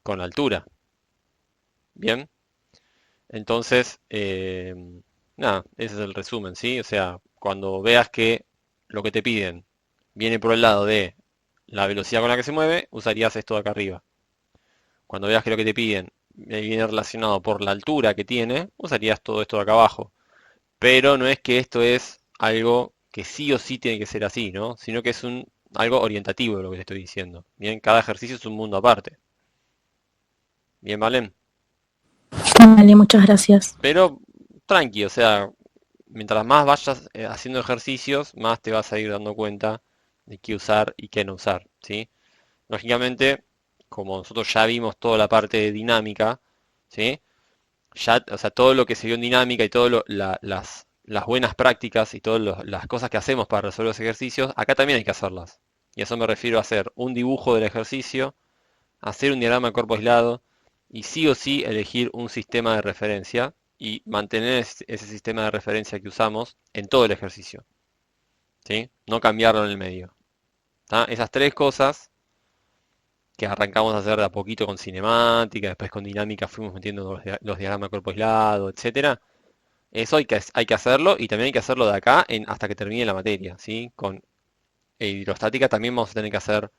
con altura. Bien, entonces, nada, ese es el resumen, ¿sí? O sea, cuando veas que lo que te piden viene por el lado de la velocidad con la que se mueve, usarías esto de acá arriba. Cuando veas que lo que te piden viene relacionado por la altura que tiene, usarías todo esto de acá abajo. Pero no es que esto es algo que sí o sí tiene que ser así, ¿no? Sino que es algo orientativo de lo que te estoy diciendo. Bien, cada ejercicio es un mundo aparte. Bien, ¿vale? Vale, muchas gracias. Pero tranqui, o sea, mientras más vayas haciendo ejercicios, más te vas a ir dando cuenta de qué usar y qué no usar, ¿sí? Lógicamente, como nosotros ya vimos toda la parte de dinámica, ¿sí? Ya, o sea, todo lo que se vio en dinámica y todas las buenas prácticas y todas las cosas que hacemos para resolver los ejercicios, acá también hay que hacerlas. Y a eso me refiero a hacer un dibujo del ejercicio, hacer un diagrama de cuerpo aislado y sí o sí elegir un sistema de referencia y mantener ese sistema de referencia que usamos en todo el ejercicio, ¿sí? No cambiarlo en el medio. ¿Tá? Esas tres cosas que arrancamos a hacer de a poquito con cinemática, después con dinámica fuimos metiendo los diagramas de cuerpo aislado, etcétera. Eso hay que hacerlo y también hay que hacerlo de acá hasta que termine la materia, ¿sí? Con hidrostática también vamos a tener que hacer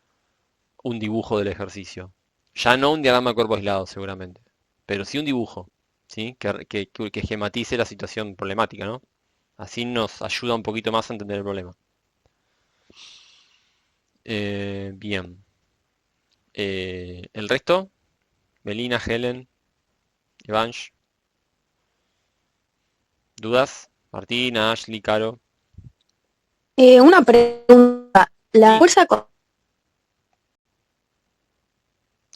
un dibujo del ejercicio. Ya no un diagrama de cuerpo aislado, seguramente, pero sí un dibujo, ¿sí? Que esquematice la situación problemática, ¿no? Así nos ayuda un poquito más a entender el problema. Bien. El resto, Melina, Helen, Evange, ¿dudas? Martina, Ashley, Caro. Una pregunta. ¿La Sí, fuerza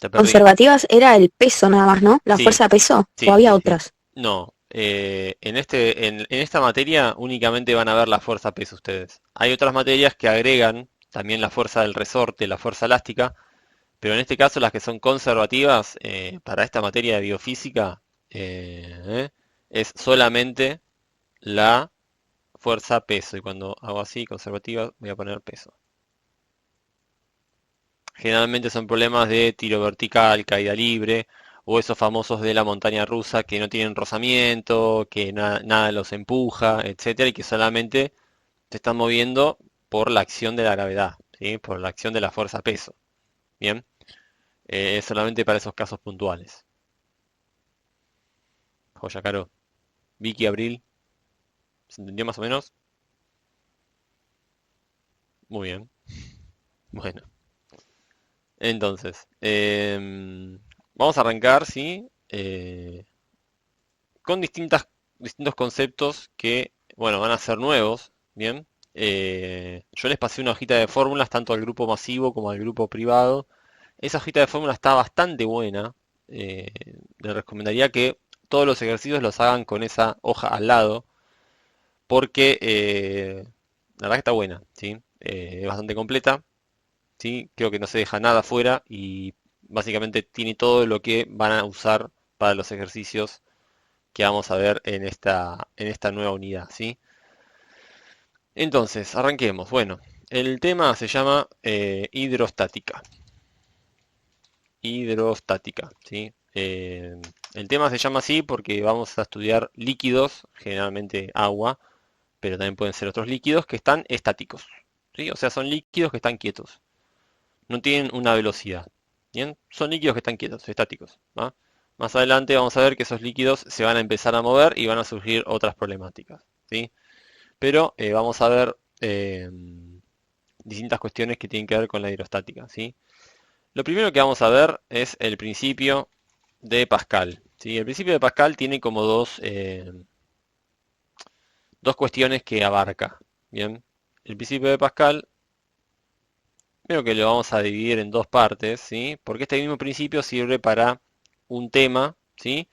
te perdí. conservativas era el peso nada más, ¿no? ¿La Sí, fuerza peso? ¿O sí, había sí, sí. otras? No, en esta materia únicamente van a ver la fuerza peso ustedes. Hay otras materias que agregan también la fuerza del resorte, la fuerza elástica, pero en este caso las que son conservativas para esta materia de biofísica es solamente la fuerza peso. Y cuando hago así, conservativa, voy a poner peso. Generalmente son problemas de tiro vertical, caída libre, o esos famosos de la montaña rusa que no tienen rozamiento, que nada los empuja, etcétera, y que solamente se están moviendo por la acción de la gravedad, ¿sí? Por la acción de la fuerza peso. Bien, es solamente para esos casos puntuales. Joya, Caro. Vicky, Abril, ¿se entendió más o menos? Muy bien. Bueno, entonces, vamos a arrancar, ¿sí? Con distintos conceptos que, bueno, van a ser nuevos, ¿bien? Yo les pasé una hojita de fórmulas tanto al grupo masivo como al grupo privado. Esa hojita de fórmulas está bastante buena. eh, Les recomendaría que todos los ejercicios los hagan con esa hoja al lado, porque la verdad que está buena, ¿sí? Es bastante completa, ¿sí? Creo que no se deja nada fuera y básicamente tiene todo lo que van a usar para los ejercicios que vamos a ver en esta nueva unidad, ¿sí? Entonces, arranquemos. Bueno, el tema se llama hidrostática. Hidrostática, ¿sí? El tema se llama así porque vamos a estudiar líquidos, generalmente agua, pero también pueden ser otros líquidos que están estáticos, ¿sí? O sea, son líquidos que están quietos, no tienen una velocidad, ¿bien? Son líquidos que están quietos, estáticos, ¿va? Más adelante vamos a ver que esos líquidos se van a empezar a mover y van a surgir otras problemáticas, ¿sí? Pero vamos a ver distintas cuestiones que tienen que ver con la hidrostática, ¿sí? Lo primero que vamos a ver es el principio de Pascal, ¿sí? El principio de Pascal tiene como dos cuestiones que abarca, ¿bien? El principio de Pascal, creo que lo vamos a dividir en dos partes, ¿sí? Porque este mismo principio sirve para un tema, ¿sí?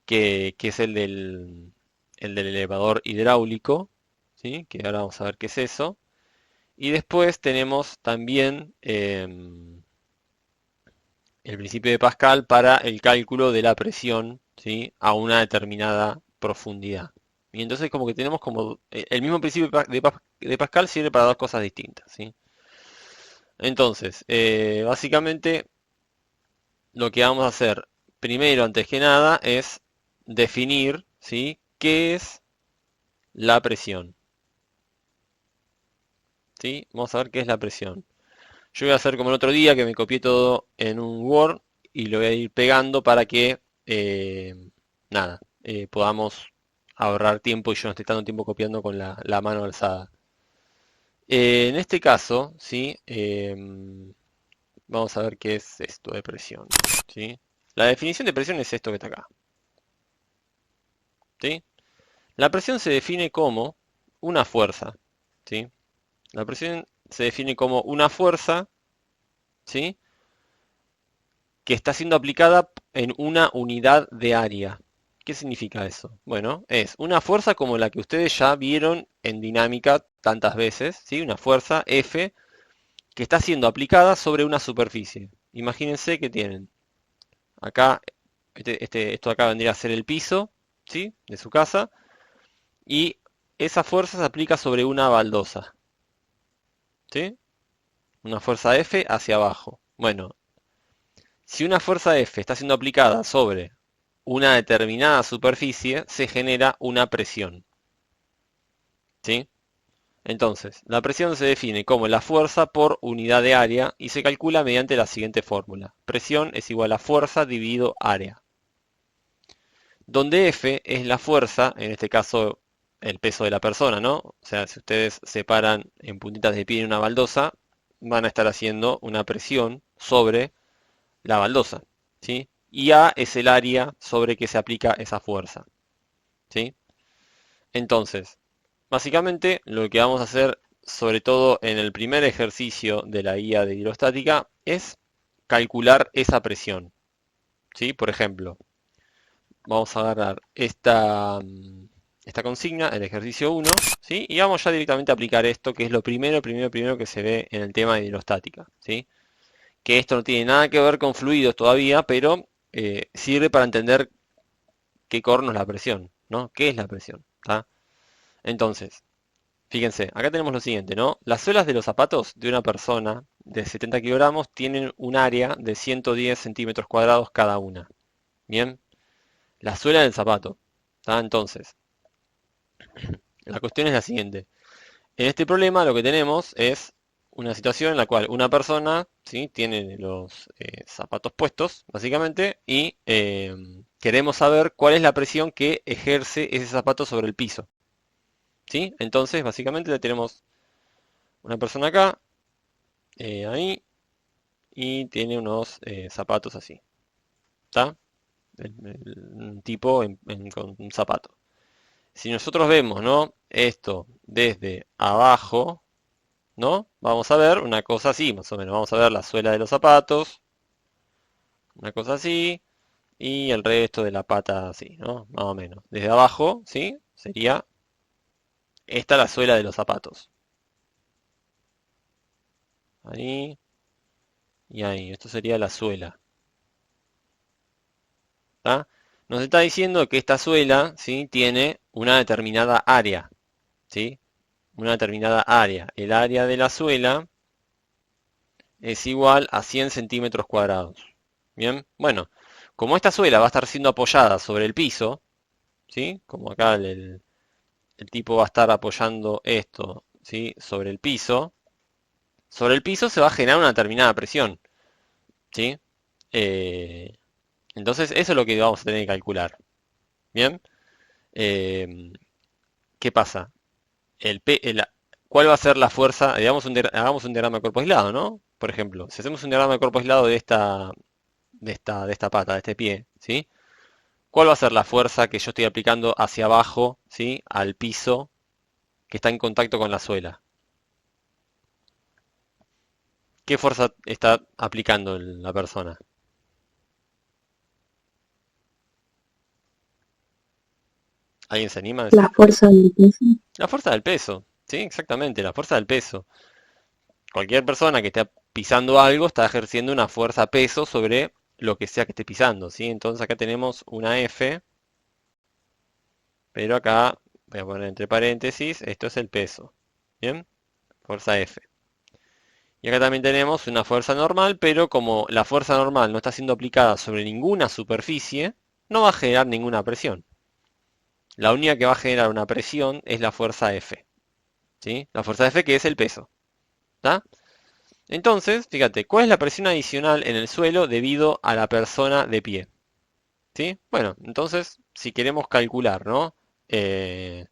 Que es el del elevador hidráulico, ¿sí? Que ahora vamos a ver qué es eso. Y después tenemos también el principio de Pascal para el cálculo de la presión, ¿sí? A una determinada profundidad. Y entonces como que tenemos como el mismo principio de Pascal sirve para dos cosas distintas, ¿sí? Entonces, básicamente lo que vamos a hacer primero, antes que nada, es definir, ¿sí?, qué es la presión. ¿Sí? Vamos a ver qué es la presión. Yo voy a hacer como el otro día, que me copié todo en un Word y lo voy a ir pegando para que, nada, podamos ahorrar tiempo y yo no esté tanto tiempo copiando con la mano alzada. En este caso, ¿sí? Vamos a ver qué es esto de presión, ¿sí? La definición de presión es esto que está acá, ¿sí? La presión se define como una fuerza, ¿sí? La presión se define como una fuerza, ¿sí?, que está siendo aplicada en una unidad de área. ¿Qué significa eso? Bueno, es una fuerza como la que ustedes ya vieron en dinámica tantas veces, ¿sí? Una fuerza F que está siendo aplicada sobre una superficie. Imagínense que tienen acá, esto acá vendría a ser el piso, ¿sí?, de su casa, y esa fuerza se aplica sobre una baldosa, ¿sí? Una fuerza F hacia abajo. Bueno, si una fuerza F está siendo aplicada sobre una determinada superficie, se genera una presión, ¿sí? Entonces, la presión se define como la fuerza por unidad de área y se calcula mediante la siguiente fórmula. Presión es igual a fuerza dividido área, donde F es la fuerza, en este caso el peso de la persona, ¿no? O sea, si ustedes se paran en puntitas de pie en una baldosa, van a estar haciendo una presión sobre la baldosa, ¿sí? Y A es el área sobre que se aplica esa fuerza, ¿sí? Entonces, básicamente lo que vamos a hacer, sobre todo en el primer ejercicio de la guía de hidrostática, es calcular esa presión, ¿sí? Por ejemplo, vamos a agarrar esta consigna, el ejercicio 1, ¿sí? Y vamos ya directamente a aplicar esto, que es lo primero que se ve en el tema de hidrostática, ¿sí? Que esto no tiene nada que ver con fluidos todavía, pero sirve para entender qué corno es la presión, ¿no? ¿Qué es la presión? ¿Tá? Entonces, fíjense, acá tenemos lo siguiente, ¿no? Las suelas de los zapatos de una persona de 70 kilogramos tienen un área de 110 centímetros cuadrados cada una. Bien, la suela del zapato. ¿Tá? Entonces, la cuestión es la siguiente. En este problema lo que tenemos es una situación en la cual una persona, ¿sí?, tiene los zapatos puestos, básicamente, y queremos saber cuál es la presión que ejerce ese zapato sobre el piso, ¿sí? Entonces, básicamente, ya tenemos una persona acá, ahí, y tiene unos zapatos así, ¿está? Un tipo con un zapato. Si nosotros vemos, ¿no?, esto desde abajo, ¿no? Vamos a ver una cosa así, más o menos. Vamos a ver la suela de los zapatos, una cosa así, y el resto de la pata así, ¿no? Más o menos. Desde abajo, ¿sí? Sería esta la suela de los zapatos. Ahí y ahí. Esto sería la suela. ¿Tá? Nos está diciendo que esta suela, ¿sí?, tiene una determinada área, ¿sí? Una determinada área. El área de la suela es igual a 100 centímetros cuadrados. Bien, bueno, como esta suela va a estar siendo apoyada sobre el piso, ¿sí? Como acá el tipo va a estar apoyando esto, ¿sí?, sobre el piso se va a generar una determinada presión, ¿sí? Eh, entonces eso es lo que vamos a tener que calcular. Bien, eh, ¿qué pasa? El, P- el- ¿Cuál va a ser la fuerza? Hagamos un diagrama de cuerpo aislado, ¿no? Por ejemplo, si hacemos un diagrama de cuerpo aislado de esta pata, de este pie, ¿sí? ¿Cuál va a ser la fuerza que yo estoy aplicando hacia abajo, ¿sí?, al piso que está en contacto con la suela? ¿Qué fuerza está aplicando la persona? ¿Alguien se anima a La decir? fuerza del peso. La fuerza del peso, ¿sí? Exactamente, la fuerza del peso. Cualquier persona que esté pisando algo está ejerciendo una fuerza peso sobre lo que sea que esté pisando, ¿sí? Entonces acá tenemos una F, pero acá voy a poner entre paréntesis, esto es el peso, ¿bien? Fuerza F. Y acá también tenemos una fuerza normal, pero como la fuerza normal no está siendo aplicada sobre ninguna superficie, no va a generar ninguna presión. La única que va a generar una presión es la fuerza F, ¿sí? La fuerza F que es el peso, ¿está? Entonces, fíjate, ¿cuál es la presión adicional en el suelo debido a la persona de pie? ¿Sí? Bueno, entonces, si queremos calcular, ¿no? Eh,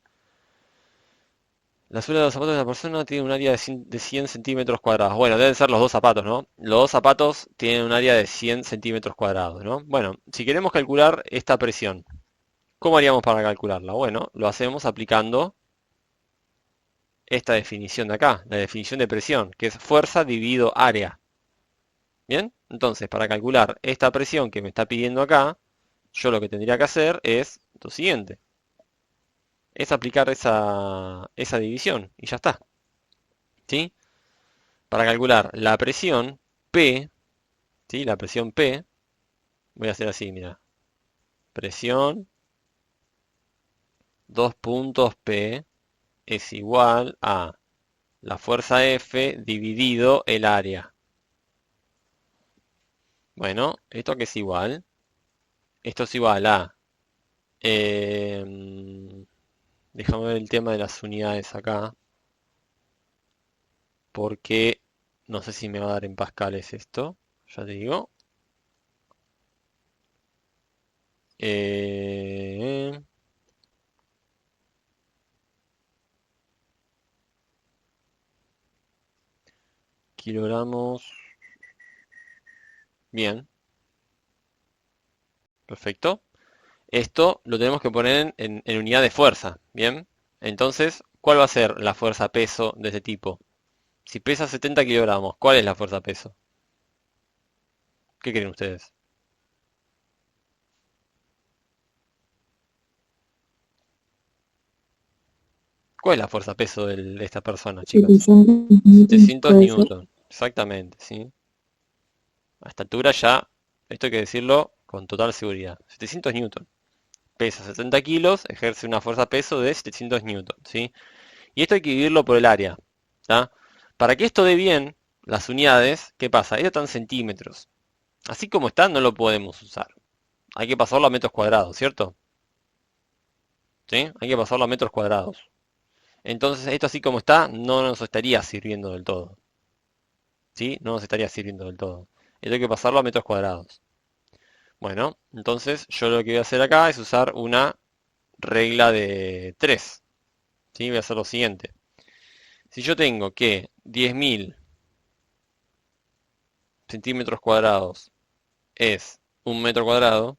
la suela de los zapatos de la persona tiene un área de 100 centímetros cuadrados. Bueno, deben ser los dos zapatos, ¿no? Los dos zapatos tienen un área de 100 centímetros cuadrados, ¿no? Bueno, si queremos calcular esta presión, ¿cómo haríamos para calcularla? Bueno, lo hacemos aplicando esta definición de acá, la definición de presión, que es fuerza dividido área. ¿Bien? Entonces, para calcular esta presión que me está pidiendo acá, yo lo que tendría que hacer es lo siguiente. Es aplicar esa división y ya está. ¿Sí? Para calcular la presión P, ¿sí? La presión P, voy a hacer así, mira. Presión, dos puntos P es igual a la fuerza F dividido el área. Bueno, ¿esto qué es igual? Esto es igual a... déjame ver el tema de las unidades acá, porque no sé si me va a dar en pascales esto, ya te digo. Eh, kilogramos, bien, perfecto. Esto lo tenemos que poner en unidad de fuerza, ¿bien? Entonces, ¿cuál va a ser la fuerza peso de este tipo? Si pesa 70 kilogramos, ¿cuál es la fuerza peso? ¿Qué creen ustedes? ¿Cuál es la fuerza peso de esta persona, chicos? 700 700 puede ser. newton, exactamente, ¿sí? A esta altura ya, esto hay que decirlo con total seguridad. 700 newton. Pesa 70 kilos, ejerce una fuerza peso de 700 newton, ¿sí? Y esto hay que dividirlo por el área, ¿tá? Para que esto dé bien, las unidades, ¿qué pasa? Esto está en centímetros. Así como está, no lo podemos usar. Hay que pasarlo a metros cuadrados, ¿cierto? ¿Sí? Hay que pasarlo a metros cuadrados. Entonces, esto así como está, no nos estaría sirviendo del todo. ¿Sí? No nos estaría sirviendo del todo. Esto hay que pasarlo a metros cuadrados. Bueno, entonces yo lo que voy a hacer acá es usar una regla de 3. ¿Sí? Voy a hacer lo siguiente. Si yo tengo que 10.000 centímetros cuadrados es un metro cuadrado,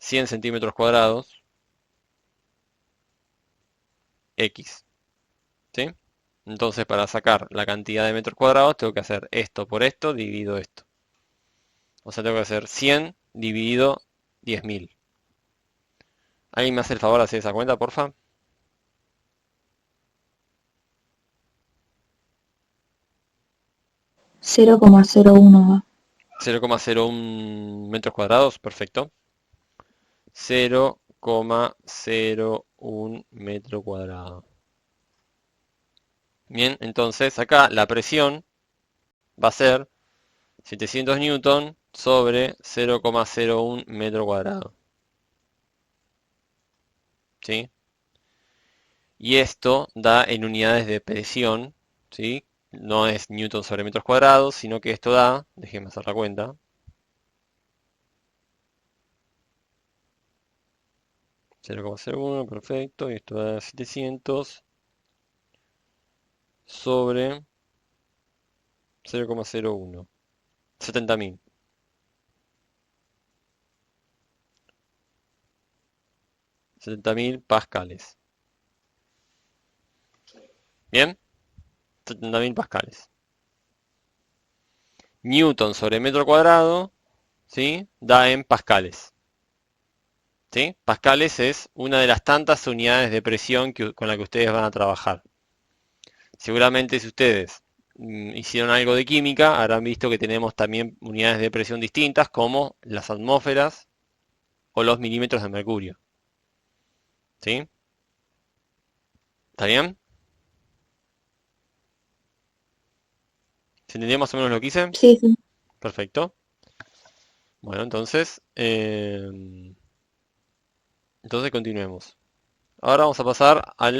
100 centímetros cuadrados, X. ¿Sí? Entonces, para sacar la cantidad de metros cuadrados, tengo que hacer esto por esto, dividido esto. O sea, tengo que hacer 100 dividido 10.000. ¿Alguien me hace el favor de hacer esa cuenta, porfa? 0,01. 0,01 metros cuadrados, perfecto. 0,01 metro cuadrado. Bien, entonces acá la presión va a ser 700 newton sobre 0,01 metro cuadrado. ¿Sí? Y esto da en unidades de presión, ¿sí? No es newton sobre metros cuadrados, sino que esto da, déjenme hacer la cuenta, 0,01, perfecto, y esto da 700 sobre 0,01, 70.000. 70.000 pascales. ¿Bien? 70.000 pascales. Newton sobre metro cuadrado, ¿sí? Da en pascales. ¿Sí? Pascales es una de las tantas unidades de presión con la que ustedes van a trabajar. Seguramente si ustedes hicieron algo de química, habrán visto que tenemos también unidades de presión distintas como las atmósferas o los milímetros de mercurio. ¿Sí? ¿Está bien? ¿Se entendió más o menos lo que hice? Sí, sí. Perfecto. Bueno, entonces continuemos. Ahora vamos a pasar a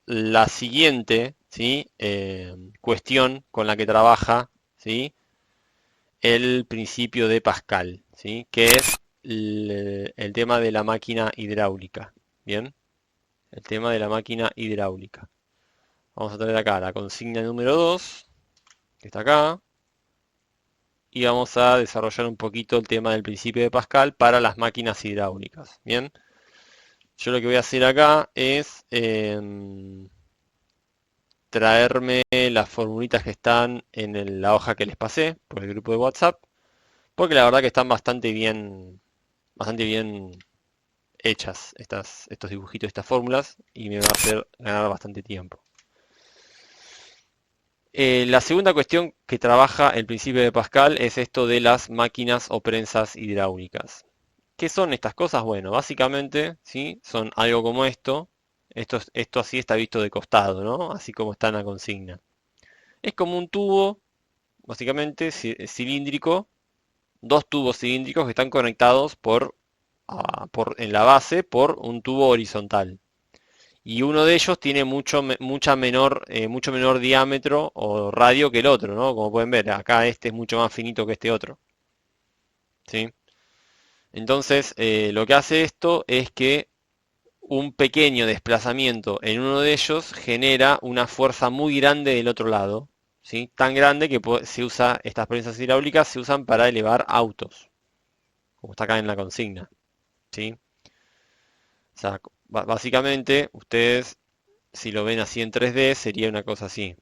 la siguiente, ¿sí? Cuestión con la que trabaja, ¿sí? El principio de Pascal, ¿sí? Que es el tema de la máquina hidráulica. Bien, el tema de la máquina hidráulica. Vamos a traer acá la consigna número 2, que está acá, y vamos a desarrollar un poquito el tema del principio de Pascal para las máquinas hidráulicas. Bien, yo lo que voy a hacer acá es traerme las formulitas que están en la hoja que les pasé por el grupo de WhatsApp, porque la verdad que están bastante bien hechas estos dibujitos, estas fórmulas, y me va a hacer ganar bastante tiempo. La segunda cuestión que trabaja el principio de Pascal es esto de las máquinas o prensas hidráulicas. ¿Qué son estas cosas? Bueno, básicamente, ¿sí? Son algo como esto. Esto así está visto de costado, ¿no? Así como está en la consigna. Es como un tubo, básicamente cilíndrico, dos tubos cilíndricos que están conectados en la base por un tubo horizontal. Y uno de ellos tiene mucho menor diámetro o radio que el otro, ¿no? Como pueden ver, acá este es mucho más finito que este otro, ¿sí? Entonces, lo que hace esto es que un pequeño desplazamiento en uno de ellos genera una fuerza muy grande del otro lado, ¿sí? Tan grande que estas prensas hidráulicas se usan para elevar autos, como está acá en la consigna, ¿sí? O sea, básicamente, ustedes, si lo ven así en 3D, sería una cosa así.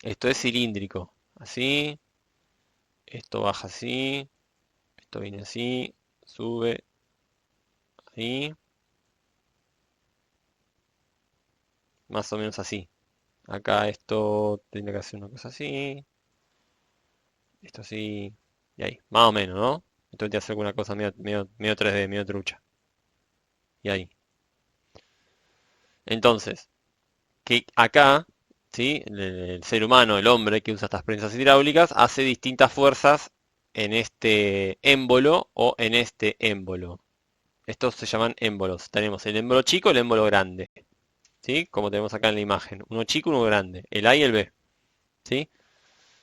Esto es cilíndrico, así, esto baja así, esto viene así, sube, ahí, más o menos así. Acá esto tendría que hacer una cosa así, esto así, y ahí, más o menos, ¿no? Esto tendría que hacer alguna cosa medio 3D, medio trucha, y ahí. Entonces, que acá, ¿sí? El ser humano, el hombre que usa estas prensas hidráulicas, hace distintas fuerzas en este émbolo o en este émbolo. Estos se llaman émbolos. Tenemos el émbolo chico y el émbolo grande, ¿sí? Como tenemos acá en la imagen. Uno chico, uno grande. El A y el B, ¿sí?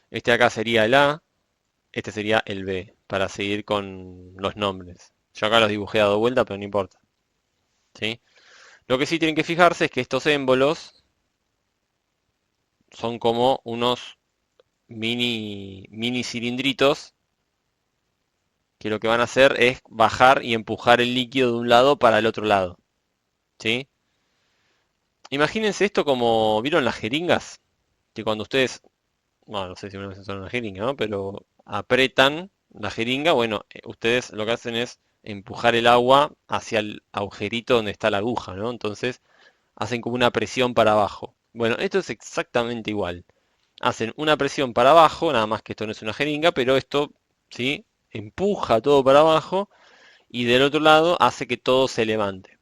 Este acá sería el A, este sería el B, para seguir con los nombres. Yo acá los dibujé dado vuelta, pero no importa, ¿sí? Lo que sí tienen que fijarse es que estos émbolos son como unos mini cilindritos que lo que van a hacer es bajar y empujar el líquido de un lado para el otro lado, ¿sí? Imagínense esto como, ¿vieron las jeringas? Que cuando ustedes, bueno, no sé si una vez usaron una jeringa, ¿no? Pero apretan la jeringa, bueno, ustedes lo que hacen es empujar el agua hacia el agujerito donde está la aguja, ¿no? Entonces hacen como una presión para abajo. Bueno, esto es exactamente igual. Hacen una presión para abajo, nada más que esto no es una jeringa, pero esto, ¿sí? Empuja todo para abajo y del otro lado hace que todo se levante.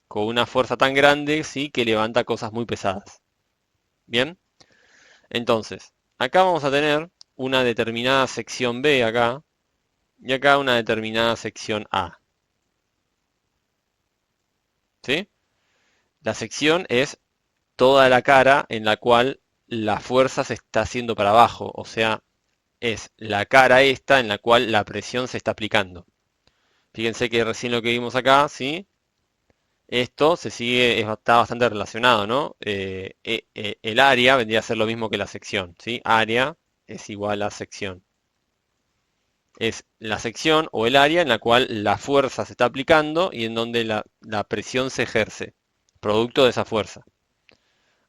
Con una fuerza tan grande, ¿sí? Que levanta cosas muy pesadas. ¿Bien? Entonces, acá vamos a tener una determinada sección B acá y acá una determinada sección A. ¿Sí? La sección es toda la cara en la cual la fuerza se está haciendo para abajo, o sea, es la cara esta en la cual la presión se está aplicando. Fíjense que recién lo que vimos acá, ¿sí? Esto está bastante relacionado, ¿no? El área vendría a ser lo mismo que la sección, ¿sí? Área es igual a sección. Es la sección o el área en la cual la fuerza se está aplicando y en donde la presión se ejerce, producto de esa fuerza.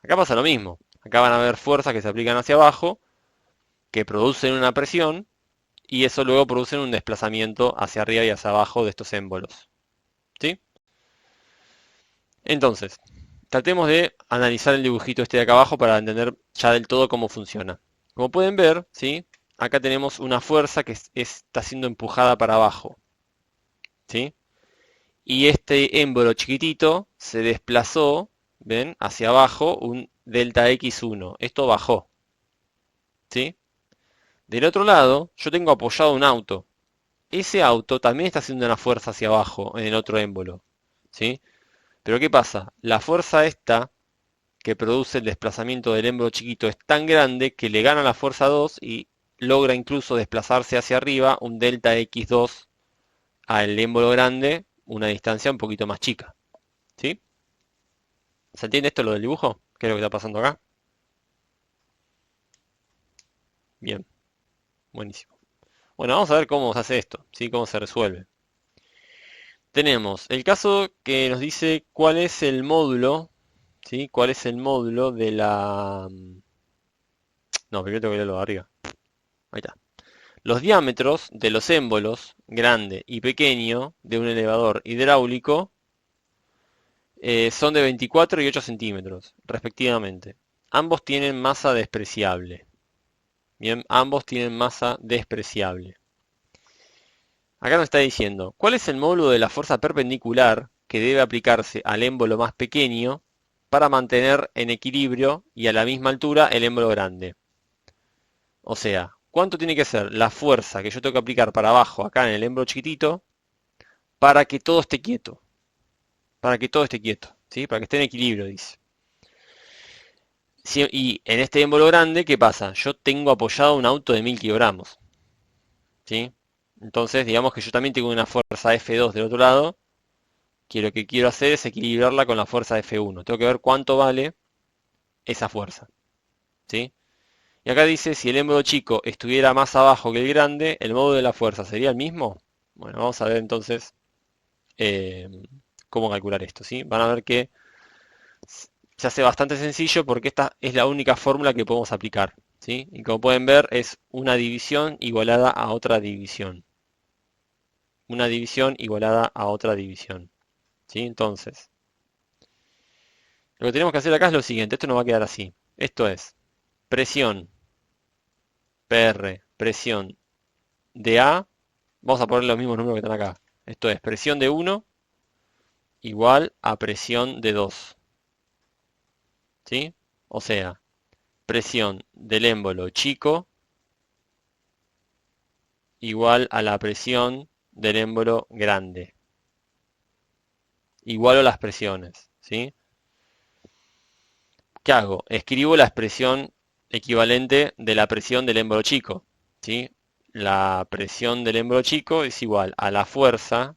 Acá pasa lo mismo. Acá van a haber fuerzas que se aplican hacia abajo, que producen una presión, y eso luego produce un desplazamiento hacia arriba y hacia abajo de estos émbolos. ¿Sí? Entonces, tratemos de analizar el dibujito este de acá abajo para entender ya del todo cómo funciona. Como pueden ver, ¿sí? Acá tenemos una fuerza que está siendo empujada para abajo, ¿sí? Y este émbolo chiquitito se desplazó, ¿ven? Hacia abajo un delta X1. Esto bajó, ¿sí? Del otro lado, yo tengo apoyado un auto. Ese auto también está haciendo una fuerza hacia abajo en el otro émbolo, ¿sí? Pero ¿qué pasa? La fuerza esta que produce el desplazamiento del émbolo chiquito es tan grande que le gana la fuerza 2 y logra incluso desplazarse hacia arriba un delta x2 al émbolo grande, una distancia un poquito más chica, ¿sí? ¿Se entiende esto lo del dibujo? ¿Qué es lo que está pasando acá? Bien, buenísimo. Bueno, vamos a ver cómo se hace esto, ¿sí? Cómo se resuelve. Tenemos el caso que nos dice cuál es el módulo, ¿sí? ¿Cuál es el módulo de la... No, primero tengo que leerlo de arriba. Ahí está. Los diámetros de los émbolos, grande y pequeño, de un elevador hidráulico, son de 24 y 8 centímetros, respectivamente. Ambos tienen masa despreciable. Bien, ambos tienen masa despreciable. Acá nos está diciendo, ¿cuál es el módulo de la fuerza perpendicular que debe aplicarse al émbolo más pequeño para mantener en equilibrio y a la misma altura el émbolo grande? O sea, ¿cuánto tiene que ser la fuerza que yo tengo que aplicar para abajo acá en el émbolo chiquitito para que todo esté quieto? Para que todo esté quieto, ¿sí? Para que esté en equilibrio, dice. Y en este émbolo grande, ¿qué pasa? Yo tengo apoyado un auto de 1000 kilogramos, ¿sí? Entonces, digamos que yo también tengo una fuerza F2 del otro lado, que lo que quiero hacer es equilibrarla con la fuerza F1. Tengo que ver cuánto vale esa fuerza, ¿sí? Y acá dice, si el émbolo chico estuviera más abajo que el grande, ¿el módulo de la fuerza sería el mismo? Bueno, vamos a ver entonces eh, cómo calcular esto, ¿sí? Van a ver que se hace bastante sencillo porque esta es la única fórmula que podemos aplicar, ¿sí? Y como pueden ver es una división igualada a otra división. Una división igualada a otra división, ¿sí? Entonces, lo que tenemos que hacer acá es lo siguiente, esto no va a quedar así. Esto es presión PR, presión de A, vamos a poner los mismos números que están acá. Esto es presión de 1 igual a presión de 2, ¿sí? O sea, presión del émbolo chico igual a la presión del émbolo grande. Igualo las presiones, ¿sí? ¿Qué hago? Escribo la expresión equivalente de la presión del émbolo chico, ¿sí? La presión del émbolo chico es igual a la fuerza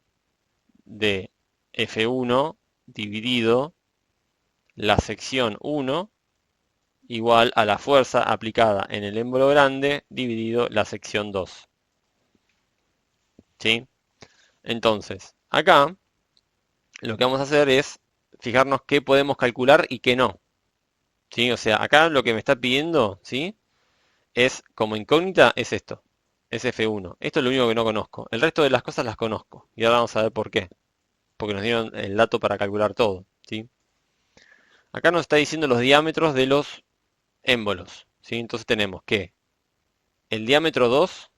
de F1 dividido la sección 1 igual a la fuerza aplicada en el émbolo grande dividido la sección 2, ¿sí? Entonces, acá lo que vamos a hacer es fijarnos qué podemos calcular y qué no, ¿sí? O sea, acá lo que me está pidiendo, ¿sí? Es, como incógnita, es esto, es F1. Esto es lo único que no conozco. El resto de las cosas las conozco. Y ahora vamos a ver por qué. Porque nos dieron el dato para calcular todo, ¿sí? Acá nos está diciendo los diámetros de los émbolos, ¿sí? Entonces tenemos que el diámetro 2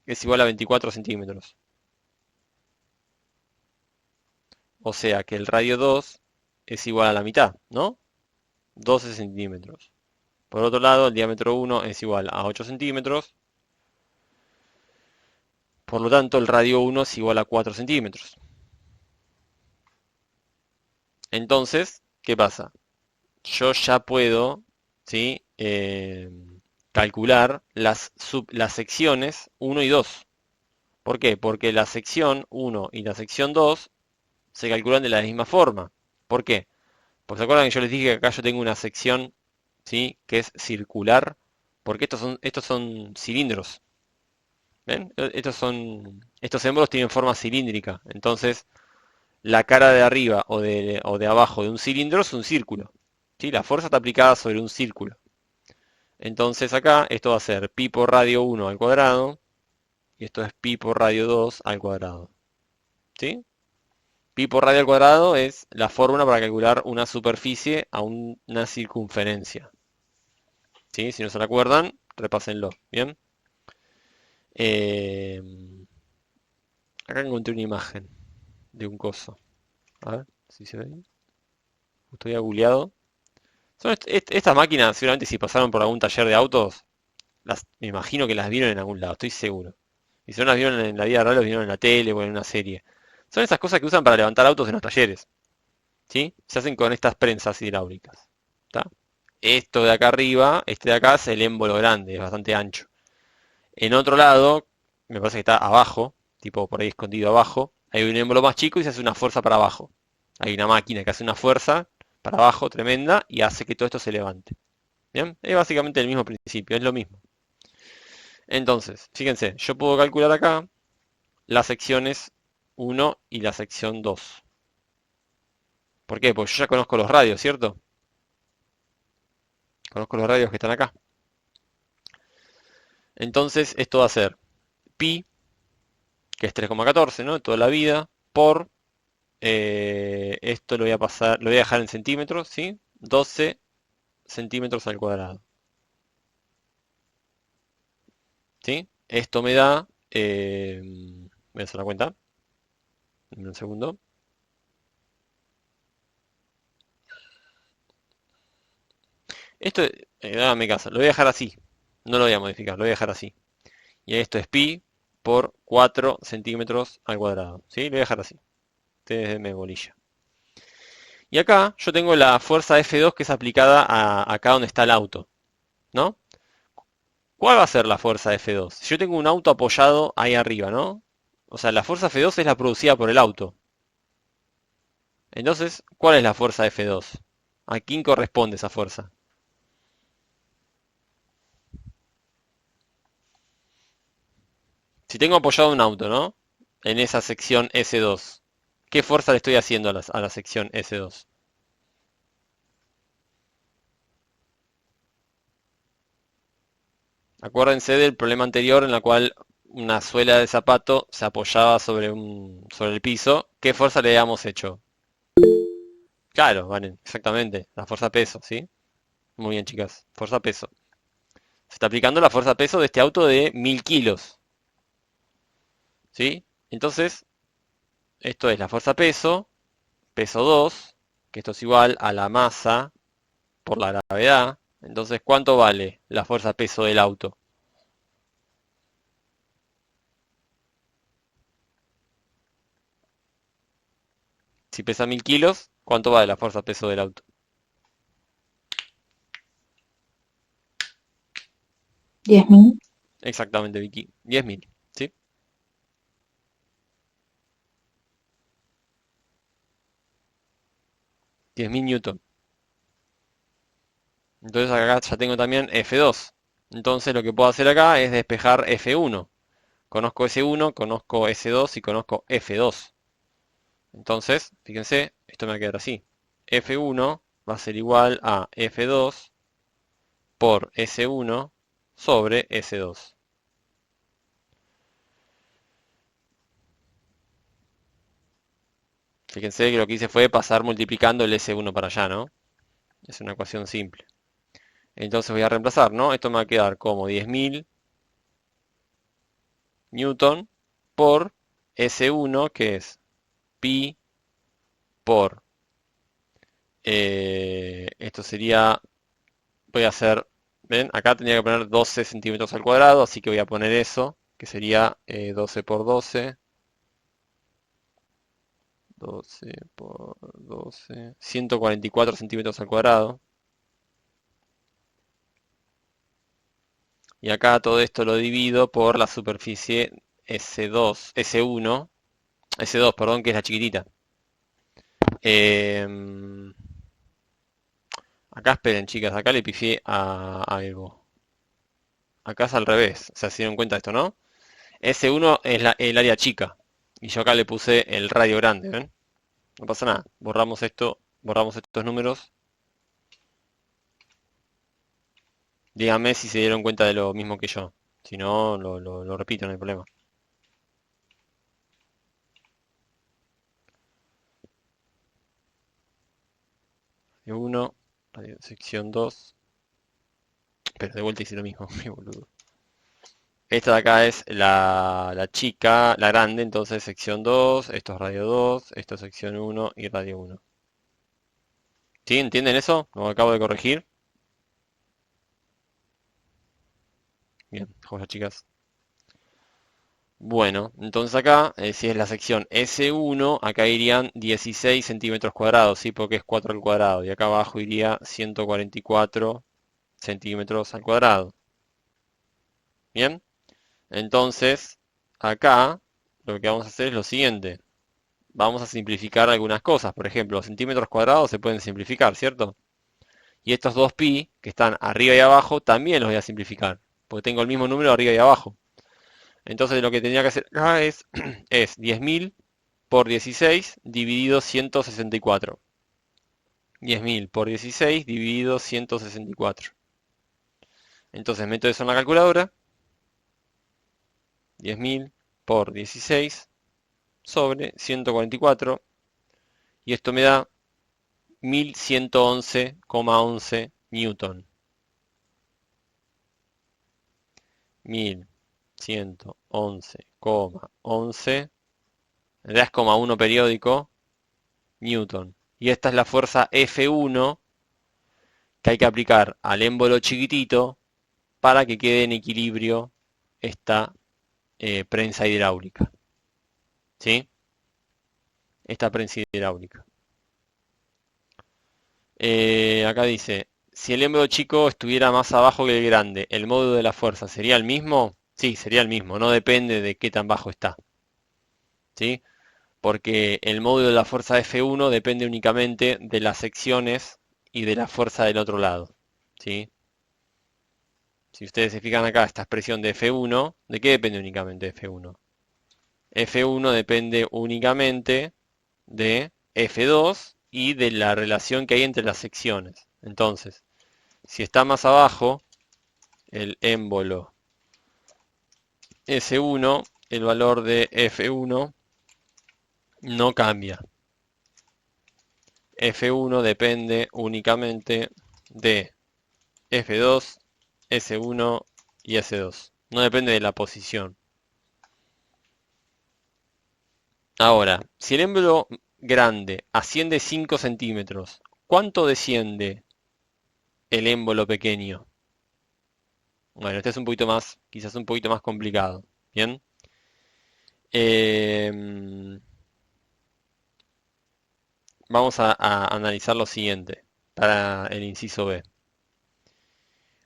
es igual a 24 centímetros. O sea que el radio 2 es igual a la mitad, ¿no? 12 centímetros. Por otro lado, el diámetro 1 es igual a 8 centímetros. Por lo tanto, el radio 1 es igual a 4 centímetros. Entonces, ¿qué pasa? Yo ya puedo, ¿sí? Calcular las secciones 1 y 2. ¿Por qué? Porque la sección 1 y la sección 2 se calculan de la misma forma. ¿Por qué? Porque se acuerdan que yo les dije que acá yo tengo una sección, ¿sí? Que es circular, porque estos son cilindros. ¿Ven? Estos émbolos tienen forma cilíndrica. Entonces, la cara de arriba o de abajo de un cilindro es un círculo. ¿Sí? La fuerza está aplicada sobre un círculo. Entonces acá esto va a ser pi por radio 1 al cuadrado y esto es pi por radio 2 al cuadrado. ¿Sí? Pi por radio al cuadrado es la fórmula para calcular una superficie a una circunferencia. ¿Sí? Si no se la acuerdan, repásenlo. ¿Bien? Eh, Acá encontré una imagen de un coso. A ver si se ve. Justo había googleado. Estas máquinas, seguramente si pasaron por algún taller de autos, me imagino que las vieron en algún lado, estoy seguro. Y si no las vieron en la vida real, las vieron en la tele o en una serie. Son esas cosas que usan para levantar autos en los talleres, ¿sí? Se hacen con estas prensas hidráulicas, ¿está? Esto de acá arriba, este de acá es el émbolo grande, es bastante ancho. En otro lado, me parece que está abajo, tipo por ahí escondido abajo, hay un émbolo más chico y se hace una fuerza para abajo. Hay una máquina que hace una fuerza para abajo tremenda y hace que todo esto se levante. ¿Bien? Es básicamente el mismo principio, es lo mismo. Entonces, fíjense, yo puedo calcular acá las secciones 1 y la sección 2. ¿Por qué? Porque yo ya conozco los radios, ¿cierto? Conozco los radios que están acá. Entonces, esto va a ser pi, que es 3,14, ¿no? Toda la vida, por, esto lo voy a pasar, lo voy a dejar en centímetros, ¿sí? 12 centímetros al cuadrado. ¿Sí? Esto me da, voy a hacer la cuenta, en un segundo. Esto, dame caso, lo voy a dejar así, no lo voy a modificar, lo voy a dejar así. Y esto es pi por 4 centímetros al cuadrado, ¿sí? Lo voy a dejar así, ustedes denme bolilla. Y acá yo tengo la fuerza F2 que es aplicada acá donde está el auto, ¿no? ¿Cuál va a ser la fuerza F2? Si yo tengo un auto apoyado ahí arriba, ¿no? O sea, la fuerza F2 es la producida por el auto. Entonces, ¿cuál es la fuerza F2? ¿A quién corresponde esa fuerza? Si tengo apoyado un auto, ¿no? En esa sección S2, ¿qué fuerza le estoy haciendo a la sección S2? Acuérdense del problema anterior en la cual una suela de zapato se apoyaba sobre el piso. ¿Qué fuerza le habíamos hecho? Claro, vale, exactamente, la fuerza peso, ¿sí? Muy bien, chicas, fuerza peso. Se está aplicando la fuerza peso de este auto de 1000 kilos, ¿sí? Entonces, esto es la fuerza peso, peso 2, que esto es igual a la masa por la gravedad. Entonces, ¿cuánto vale la fuerza peso del auto? Si pesa 1000 kilos, ¿cuánto vale la fuerza peso del auto? 10.000. Exactamente, Vicky. 10.000, ¿sí? 10.000 newton. Entonces acá ya tengo también F2. Entonces lo que puedo hacer acá es despejar F1. Conozco S1, conozco S2 y conozco F2. Entonces, fíjense, esto me va a quedar así. F1 va a ser igual a F2 por S1 sobre S2. Fíjense que lo que hice fue pasar multiplicando el S1 para allá, ¿no? Es una ecuación simple. Entonces voy a reemplazar, ¿no? Esto me va a quedar como 10.000 newton por S1, que es pi por, esto sería, voy a hacer, ¿ven? Acá tendría que poner 12 centímetros al cuadrado, así que voy a poner eso, que sería 12 por 12, 12 por 12, 144 centímetros al cuadrado. Y acá todo esto lo divido por la superficie S2, S1, S2, perdón, que es la chiquitita. Em, Acá esperen, chicas, acá le pifié a algo. Acá es al revés, o sea, se dieron cuenta de esto, ¿no? S1 es el área chica. Y yo acá le puse el radio grande, ¿ven? No pasa nada. Borramos esto, borramos estos números. Díganme si se dieron cuenta de lo mismo que yo. Si no, lo repito, no hay problema. Radio 1, radio sección 2. Pero de vuelta hice lo mismo, qué boludo. Esta de acá es la chica, la grande, entonces sección 2, esto es radio 2, esto es sección 1 y radio 1. ¿Sí? ¿Entienden eso? Lo acabo de corregir. Bien, joya chicas. Bueno, entonces acá, si es la sección S1, acá irían 16 centímetros cuadrados, ¿sí? Porque es 4 al cuadrado. Y acá abajo iría 144 centímetros al cuadrado. Bien, entonces acá lo que vamos a hacer es lo siguiente. Vamos a simplificar algunas cosas. Por ejemplo, los centímetros cuadrados se pueden simplificar, ¿cierto? Y estos dos pi que están arriba y abajo también los voy a simplificar. Porque tengo el mismo número arriba y abajo. Entonces lo que tendría que hacer acá es 10.000 por 16 dividido 164. 10.000 por 16 dividido 164. Entonces meto eso en la calculadora. 10.000 por 16 sobre 144. Y esto me da 1111,11 newton. 1111,11. En realidad es coma 1 periódico. Newton. Y esta es la fuerza F1 que hay que aplicar al émbolo chiquitito para que quede en equilibrio esta prensa hidráulica. ¿Sí? Esta prensa hidráulica. Acá dice, si el émbolo chico estuviera más abajo que el grande, ¿el módulo de la fuerza sería el mismo? Sí, sería el mismo, no depende de qué tan bajo está. ¿Sí? Porque el módulo de la fuerza F1 depende únicamente de las secciones y de la fuerza del otro lado. ¿Sí? Si ustedes se fijan acá, esta expresión de F1, ¿de qué depende únicamente F1? F1 depende únicamente de F2 y de la relación que hay entre las secciones. Entonces, si está más abajo el émbolo S1, el valor de F1 no cambia. F1 depende únicamente de F2, S1 y S2. No depende de la posición. Ahora, si el émbolo grande asciende 5 centímetros, ¿cuánto desciende el émbolo pequeño? Bueno, este es un poquito más, quizás un poquito más complicado. Bien. Em, Vamos a analizar lo siguiente para el inciso B.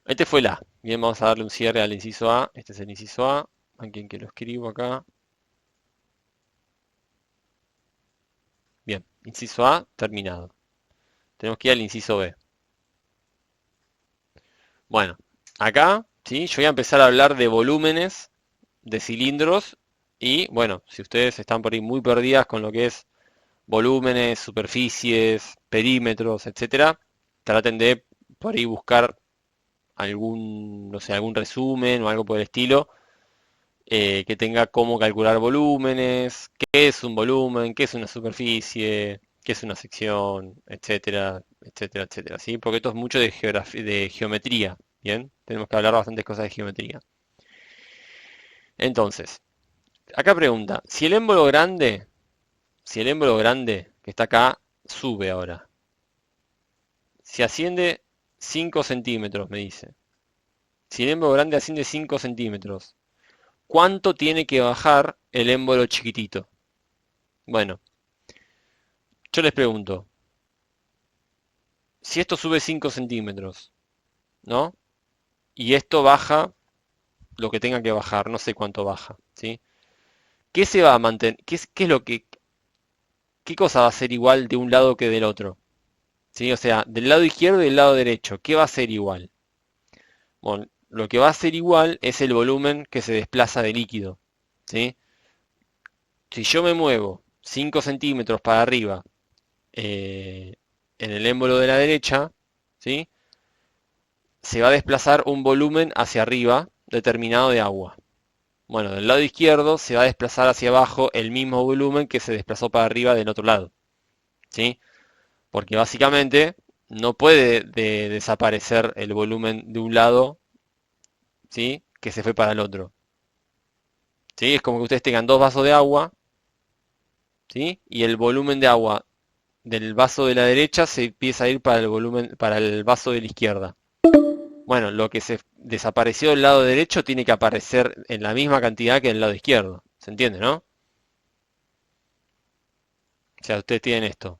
Este fue el A. Bien, vamos a darle un cierre al inciso A. Este es el inciso A. Alguien que lo escribo acá. Bien, inciso A terminado. Tenemos que ir al inciso B. Bueno, acá, ¿sí? Yo voy a empezar a hablar de volúmenes, de cilindros y, bueno, si ustedes están por ahí muy perdidas con lo que es volúmenes, superficies, perímetros, etcétera, traten de por ahí buscar algún, no sé, algún resumen o algo por el estilo que tenga cómo calcular volúmenes, qué es un volumen, qué es una superficie, qué es una sección, etcétera, etcétera, etcétera, ¿sí? Porque esto es mucho de de geometría, ¿bien? Tenemos que hablar bastantes cosas de geometría. Entonces, acá pregunta, si el émbolo grande que está acá sube ahora, si asciende 5 centímetros, me dice. Si el émbolo grande asciende 5 centímetros, ¿cuánto tiene que bajar el émbolo chiquitito? Bueno, yo les pregunto, si esto sube 5 centímetros, ¿no? Y esto baja lo que tenga que bajar, no sé cuánto baja, ¿sí? ¿Qué se va a mantener? ¿Qué es lo que, qué cosa va a ser igual de un lado que del otro? ¿Sí? O sea, del lado izquierdo y del lado derecho, ¿qué va a ser igual? Bueno, lo que va a ser igual es el volumen que se desplaza de líquido, ¿sí? Si yo me muevo 5 centímetros para arriba eh, en el émbolo de la derecha, ¿sí? Se va a desplazar un volumen hacia arriba determinado de agua. Bueno, del lado izquierdo se va a desplazar hacia abajo el mismo volumen que se desplazó para arriba del otro lado, ¿sí? Porque básicamente no puede desaparecer el volumen de un lado, ¿sí? Que se fue para el otro, ¿sí? Es como que ustedes tengan dos vasos de agua, ¿sí? Y el volumen de agua del vaso de la derecha se empieza a ir para el volumen, para el vaso de la izquierda. Bueno, lo que se desapareció del lado derecho tiene que aparecer en la misma cantidad que del lado izquierdo. ¿Se entiende, no? O sea, ustedes tienen esto.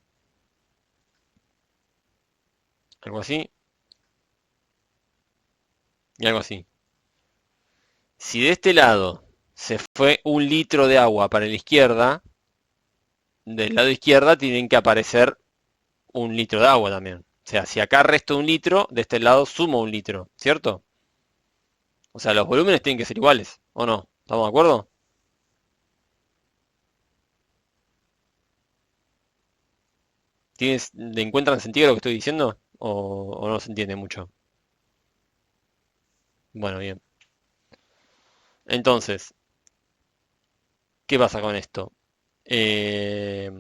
Algo así y algo así. Si de este lado se fue 1 litro de agua para la izquierda, del lado izquierda tienen que aparecer 1 litro de agua también. O sea, si acá resto 1 litro, de este lado sumo 1 litro, ¿cierto? O sea, los volúmenes tienen que ser iguales, ¿o no? ¿Estamos de acuerdo? ¿Le encuentran sentido lo que estoy diciendo? ¿O no se entiende mucho? Bueno, bien. Entonces, ¿qué pasa con esto? Eh,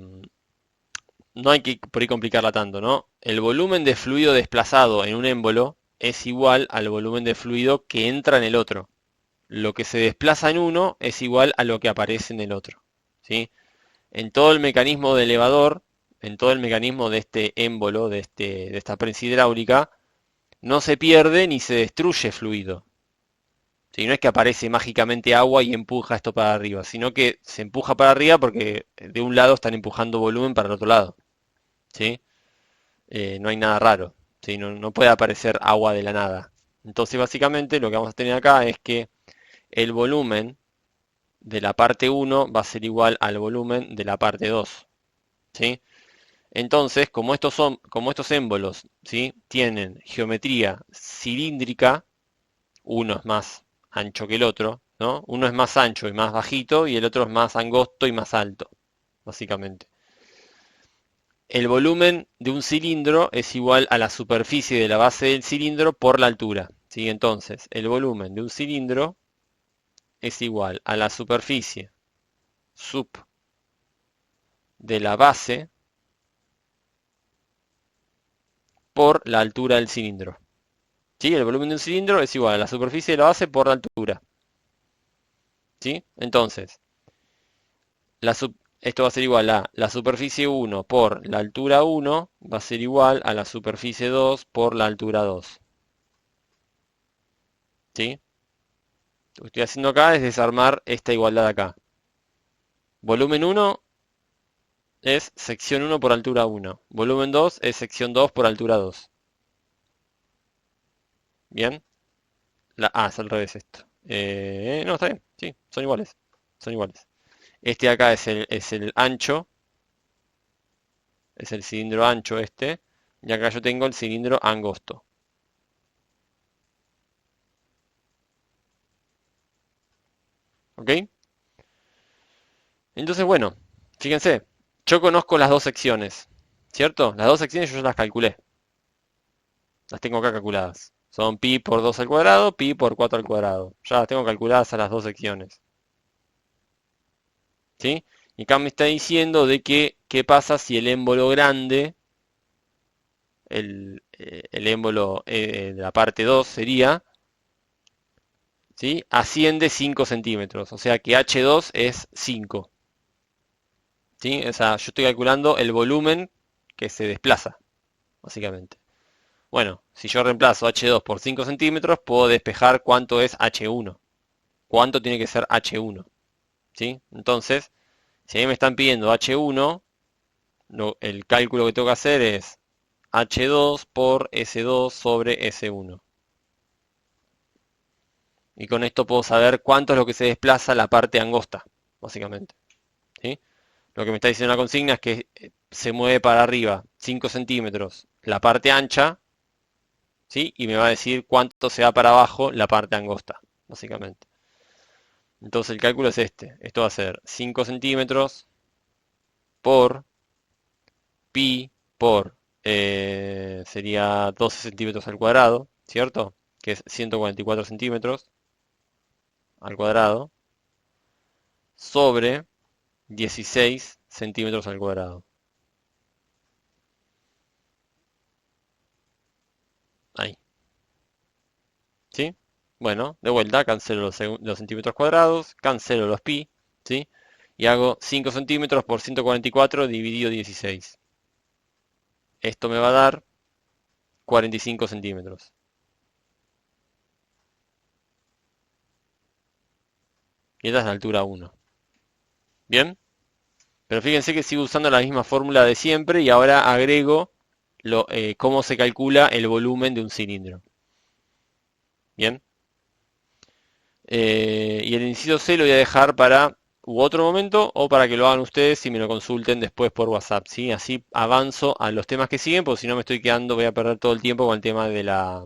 no hay que por ahí complicarla tanto, ¿no? El volumen de fluido desplazado en un émbolo es igual al volumen de fluido que entra en el otro. Lo que se desplaza en uno es igual a lo que aparece en el otro, ¿sí? En todo el mecanismo de elevador, en todo el mecanismo de este émbolo, de esta prensa hidráulica, no se pierde ni se destruye fluido. ¿Sí? No es que aparece mágicamente agua y empuja esto para arriba, sino que se empuja para arriba porque de un lado están empujando volumen para el otro lado. ¿Sí? No hay nada raro. ¿Sí? No puede aparecer agua de la nada. Entonces básicamente lo que vamos a tener acá es que el volumen de la parte 1 va a ser igual al volumen de la parte 2. ¿Sí? Entonces, como estos émbolos, ¿sí? Tienen geometría cilíndrica, uno es más ancho que el otro, ¿no? Uno es más ancho y más bajito y el otro es más angosto y más alto, básicamente. El volumen de un cilindro es igual a la superficie de la base del cilindro por la altura, ¿sí? Entonces, el volumen de un cilindro es igual a la superficie sub de la base por la altura del cilindro. ¿Sí? El volumen de un cilindro es igual a la superficie de la base por la altura. ¿Sí? Entonces, esto va a ser igual a la superficie 1 por la altura 1, va a ser igual a la superficie 2 por la altura 2. ¿Sí? Lo que estoy haciendo acá es desarmar esta igualdad acá. Volumen 1 es sección 1 por altura 1. Volumen 2 es sección 2 por altura 2. ¿Bien? Es al revés esto. No, está bien. Sí, son iguales. Son iguales. Este acá es el ancho. Es el cilindro ancho este. Y acá yo tengo el cilindro angosto. ¿Ok? Entonces, bueno, fíjense, yo conozco las dos secciones, ¿cierto? Las dos secciones yo ya las calculé, las tengo acá calculadas. Son pi por 2 al cuadrado, pi por 4 al cuadrado. Ya las tengo calculadas a las dos secciones, ¿sí? Y acá me está diciendo de que, ¿qué pasa si el émbolo grande, el émbolo de la parte 2 sería, ¿sí? Asciende 5 centímetros, o sea que H2 es 5, ¿sí? O sea, yo estoy calculando el volumen que se desplaza, básicamente. Bueno, si yo reemplazo H2 por 5 centímetros, puedo despejar cuánto es H1. ¿Cuánto tiene que ser H1? ¿Sí? Entonces, si a mí me están pidiendo H1, el cálculo que tengo que hacer es H2 por S2 sobre S1. Y con esto puedo saber cuánto es lo que se desplaza la parte angosta, básicamente. ¿Sí? Lo que me está diciendo la consigna es que se mueve para arriba 5 centímetros la parte ancha, ¿sí? Y me va a decir cuánto se va para abajo la parte angosta, básicamente. Entonces el cálculo es este. Esto va a ser 5 centímetros por pi por, sería 12 centímetros al cuadrado, ¿cierto? Que es 144 centímetros al cuadrado, sobre 16 centímetros al cuadrado. Ahí, ¿sí? Bueno, de vuelta, cancelo los centímetros cuadrados, cancelo los pi, ¿sí? Y hago 5 centímetros por 144 dividido 16. esto me va a dar 45 centímetros. Y esta es la altura 1. ¿Bien? Pero fíjense que sigo usando la misma fórmula de siempre y ahora agrego cómo se calcula el volumen de un cilindro. ¿Bien? Y el inciso C lo voy a dejar para otro momento o para que lo hagan ustedes y me lo consulten después por WhatsApp, ¿sí? Así avanzo a los temas que siguen, porque si no me estoy quedando, voy a perder todo el tiempo con el tema de la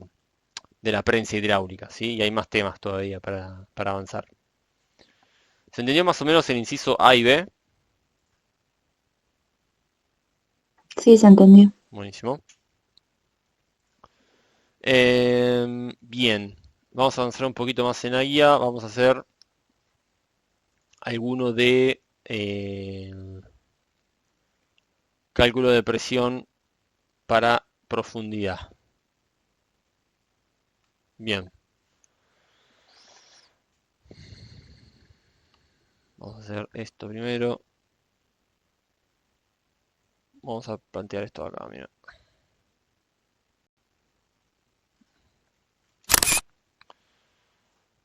prensa hidráulica, ¿sí? Y hay más temas todavía para avanzar. ¿Se entendió más o menos el inciso A y B? Sí, se entendió. Buenísimo. Bien, vamos a avanzar un poquito más en la guía. Vamos a hacer alguno de cálculo de presión para profundidad. Bien, vamos a hacer esto primero. Vamos a plantear esto acá, mira.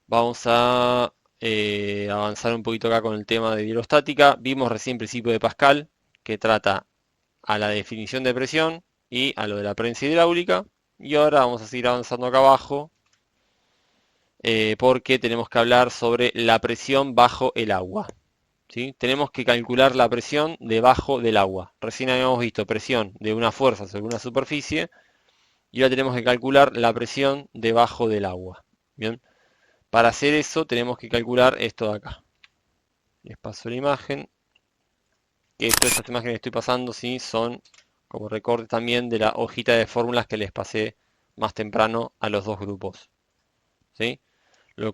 Vamos a avanzar un poquito acá con el tema de hidrostática. Vimos recién principio de Pascal, que trata a la definición de presión y a lo de la prensa hidráulica. Y ahora vamos a seguir avanzando acá abajo porque tenemos que hablar sobre la presión bajo el agua. ¿Sí? Tenemos que calcular la presión debajo del agua. Recién habíamos visto presión de una fuerza sobre una superficie y ahora tenemos que calcular la presión debajo del agua. Bien, para hacer eso tenemos que calcular esto de acá. Les paso la imagen. Que estas imágenes que estoy pasando, ¿sí? Son como recortes también de la hojita de fórmulas que les pasé más temprano a los dos grupos. ¿Sí?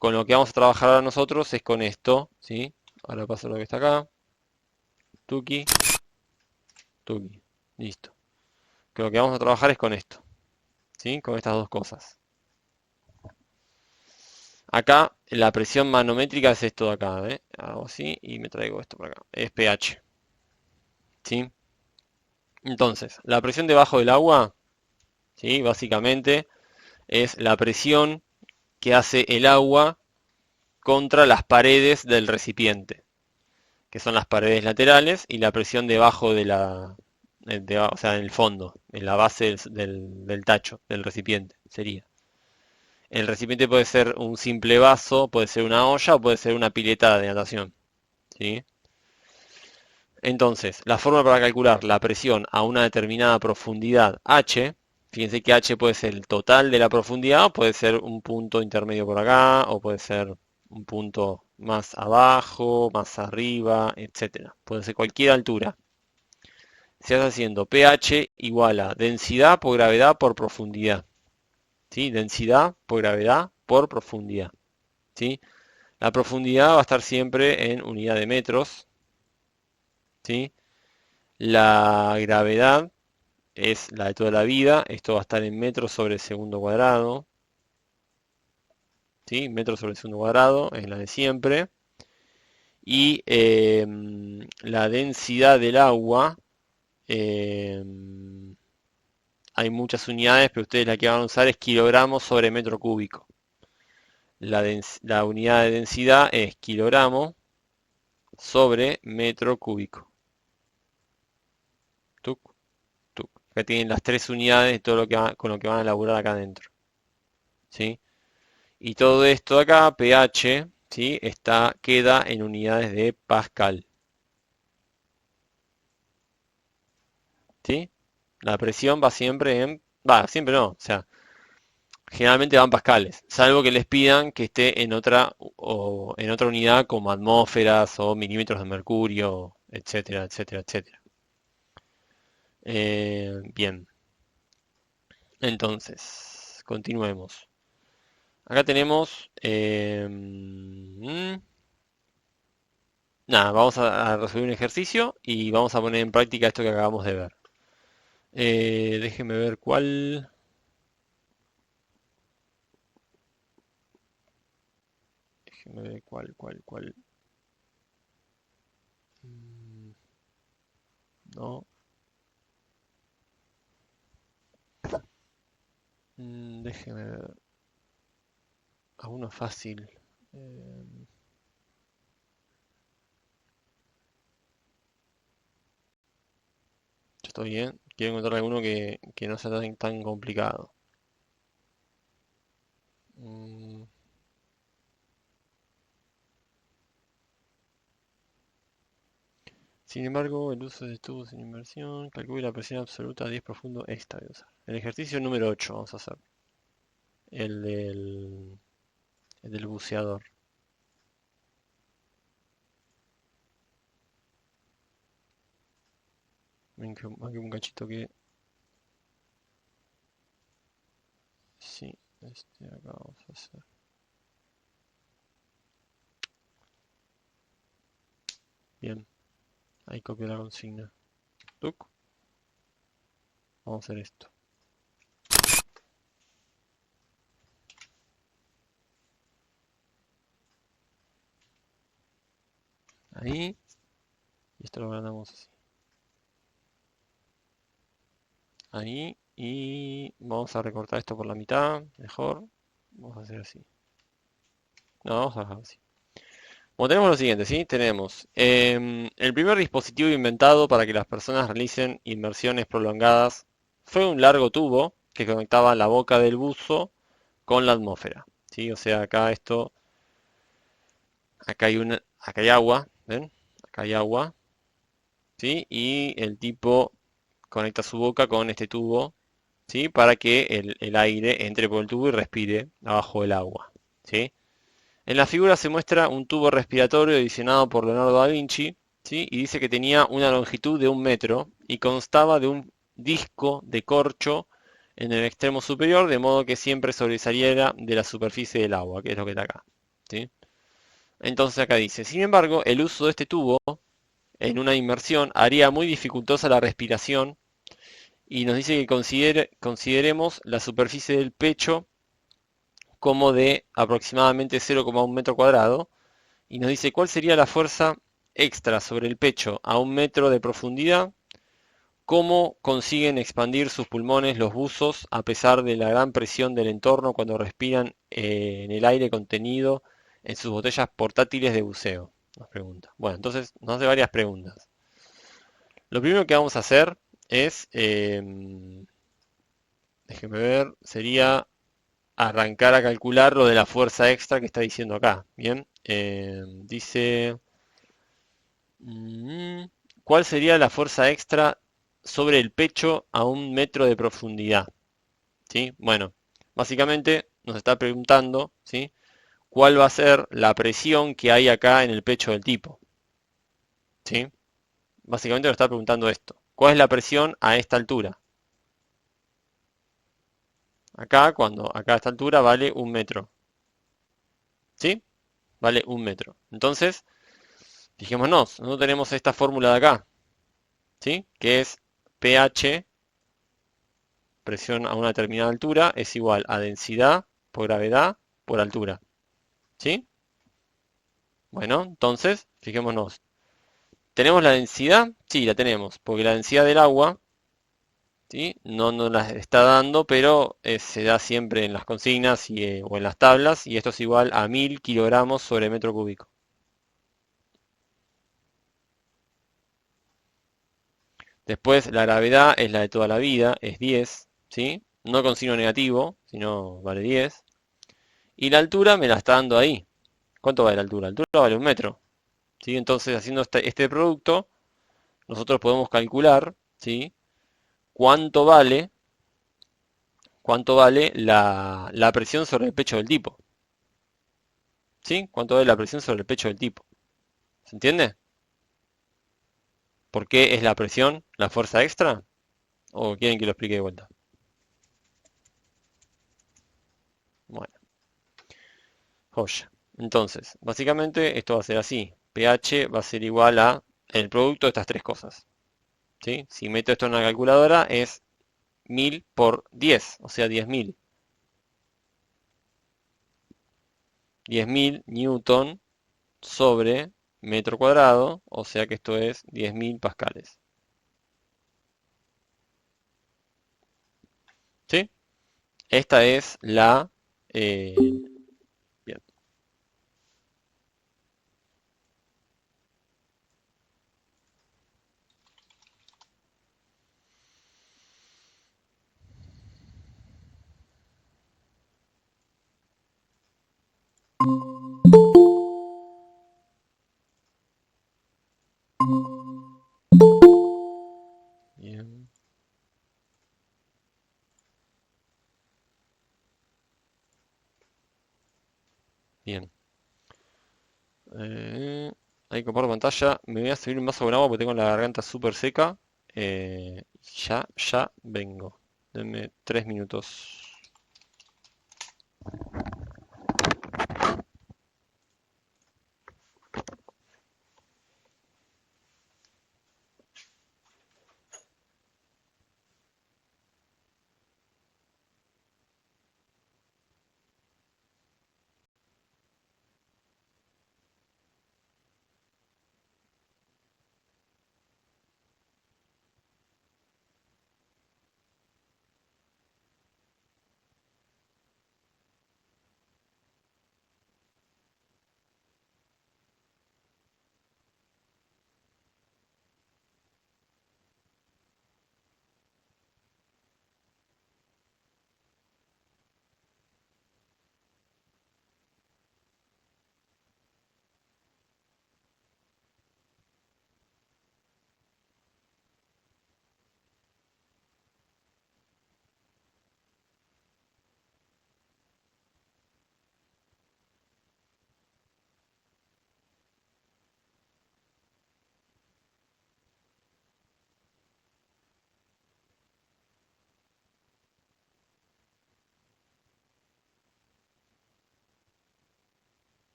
Con lo que vamos a trabajar ahora nosotros es con esto. ¿Sí? Ahora paso lo que está acá. Tuki, tuki. Listo. Que lo que vamos a trabajar es con esto. ¿Sí? Con estas dos cosas. Acá la presión manométrica es esto de acá. Hago así y me traigo esto por acá. Es pH. ¿Sí? Entonces, la presión debajo del agua, ¿sí? Básicamente es la presión que hace el agua contra las paredes del recipiente, que son las paredes laterales y la presión debajo o sea, en el fondo, en la base del tacho, del recipiente, sería. El recipiente puede ser un simple vaso, puede ser una olla o puede ser una pileta de natación, ¿sí? Entonces, la forma para calcular la presión a una determinada profundidad H, fíjense que H puede ser el total de la profundidad, o puede ser un punto intermedio por acá, o puede ser un punto más abajo, más arriba, etcétera. Puede ser cualquier altura. Se hace haciendo pH igual a densidad por gravedad por profundidad. ¿Sí? Densidad por gravedad por profundidad. ¿Sí? La profundidad va a estar siempre en unidad de metros. ¿Sí? La gravedad es la de toda la vida. Esto va a estar en metros sobre segundo cuadrado. ¿Sí? Metros sobre segundo cuadrado es la de siempre. Y la densidad del agua, hay muchas unidades, pero ustedes la que van a usar es kilogramos sobre metro cúbico. La unidad de densidad es kilogramo sobre metro cúbico. Tuc, tuc. Acá tienen las tres unidades de todo lo que con lo que van a elaborar acá adentro. ¿Sí? Y todo esto de acá, pH, ¿sí? Queda en unidades de Pascal. ¿Sí? La presión va siempre siempre no, o sea, generalmente van pascales, salvo que les pidan que esté en otra unidad como atmósferas o milímetros de mercurio, etcétera, etcétera, etcétera. Bien, entonces, continuemos. Acá tenemos, nada, vamos a resolver un ejercicio y vamos a poner en práctica esto que acabamos de ver. Déjenme ver cuál. Déjenme ver cuál. Mm, No. Déjeme ver. Alguno fácil. Eh, yo estoy bien. Quiero encontrar alguno que no sea tan complicado. Mm, Sin embargo, el uso de tubos sin inmersión calcula la presión absoluta a 10 profundo extra de usar. El ejercicio número 8 vamos a hacer. El del, el del buceador. Ven que aquí un cachito que... Sí, acá vamos a hacer. Bien, ahí copio la consigna. Tuc, vamos a hacer esto. Ahí, y esto lo agrandamos así. Ahí, y vamos a recortar esto por la mitad, mejor. Vamos a hacer así. No, vamos a dejar así. Bueno, tenemos lo siguiente, ¿sí? Tenemos el primer dispositivo inventado para que las personas realicen inmersiones prolongadas fue un largo tubo que conectaba la boca del buzo con la atmósfera, ¿sí? O sea, acá hay agua, ¿ven? Acá hay agua, ¿sí? Y el tipo conecta su boca con este tubo, ¿sí? Para que el aire entre por el tubo y respire abajo del agua, ¿sí? En la figura se muestra un tubo respiratorio diseñado por Leonardo da Vinci, ¿sí? Y dice que tenía una longitud de 1 metro y constaba de un disco de corcho en el extremo superior, de modo que siempre sobresaliera de la superficie del agua, que es lo que está acá, ¿sí? Entonces acá dice, sin embargo, el uso de este tubo en una inmersión haría muy dificultosa la respiración y nos dice que consideremos la superficie del pecho como de aproximadamente 0,1 metro cuadrado y nos dice cuál sería la fuerza extra sobre el pecho a 1 metro de profundidad, cómo consiguen expandir sus pulmones los buzos a pesar de la gran presión del entorno cuando respiran en el aire contenido en sus botellas portátiles de buceo. Nos pregunta. Bueno, entonces nos hace varias preguntas. Lo primero que vamos a hacer es, déjenme ver, sería arrancar a calcular lo de la fuerza extra que está diciendo acá. Bien, dice... Mm, ¿Cuál sería la fuerza extra sobre el pecho a 1 metro de profundidad? ¿Sí? Bueno, básicamente nos está preguntando, ¿sí? ¿Cuál va a ser la presión que hay acá en el pecho del tipo? ¿Sí? Básicamente nos está preguntando esto. ¿Cuál es la presión a esta altura? Acá a esta altura vale 1 metro. ¿Sí? Vale 1 metro. Entonces, fijémonos, nosotros tenemos esta fórmula de acá, ¿sí? Que es pH, presión a una determinada altura, es igual a densidad por gravedad por altura. ¿Sí? Bueno, entonces, fijémonos. ¿Tenemos la densidad? Sí, la tenemos, porque la densidad del agua, ¿sí? No nos la está dando, pero se da siempre en las consignas o en las tablas, y esto es igual a 1000 kilogramos sobre metro cúbico. Después, la gravedad es la de toda la vida, es 10, ¿sí? No con signo negativo, sino vale 10. Y la altura me la está dando ahí. ¿Cuánto vale la altura? La altura vale 1 metro. ¿Sí? Entonces, haciendo este producto, nosotros podemos calcular, ¿sí? cuánto vale, cuánto vale la presión sobre el pecho del tipo. ¿Sí? ¿Cuánto vale la presión sobre el pecho del tipo? ¿Se entiende? ¿Por qué es la presión la fuerza extra? ¿O quieren que lo explique de vuelta? Bueno, joya. Entonces, básicamente esto va a ser así. pH va a ser igual a el producto de estas tres cosas. ¿Sí? Si meto esto en una calculadora es 1000 por 10, o sea 10.000. 10.000 newton sobre metro cuadrado, o sea que esto es 10.000 pascales. ¿Sí? Esta es la... bien, bien, bien. Eh, Ahí comparto pantalla. Me voy a servir un vaso con agua porque tengo la garganta súper seca. Ya vengo. Denme 3 minutos.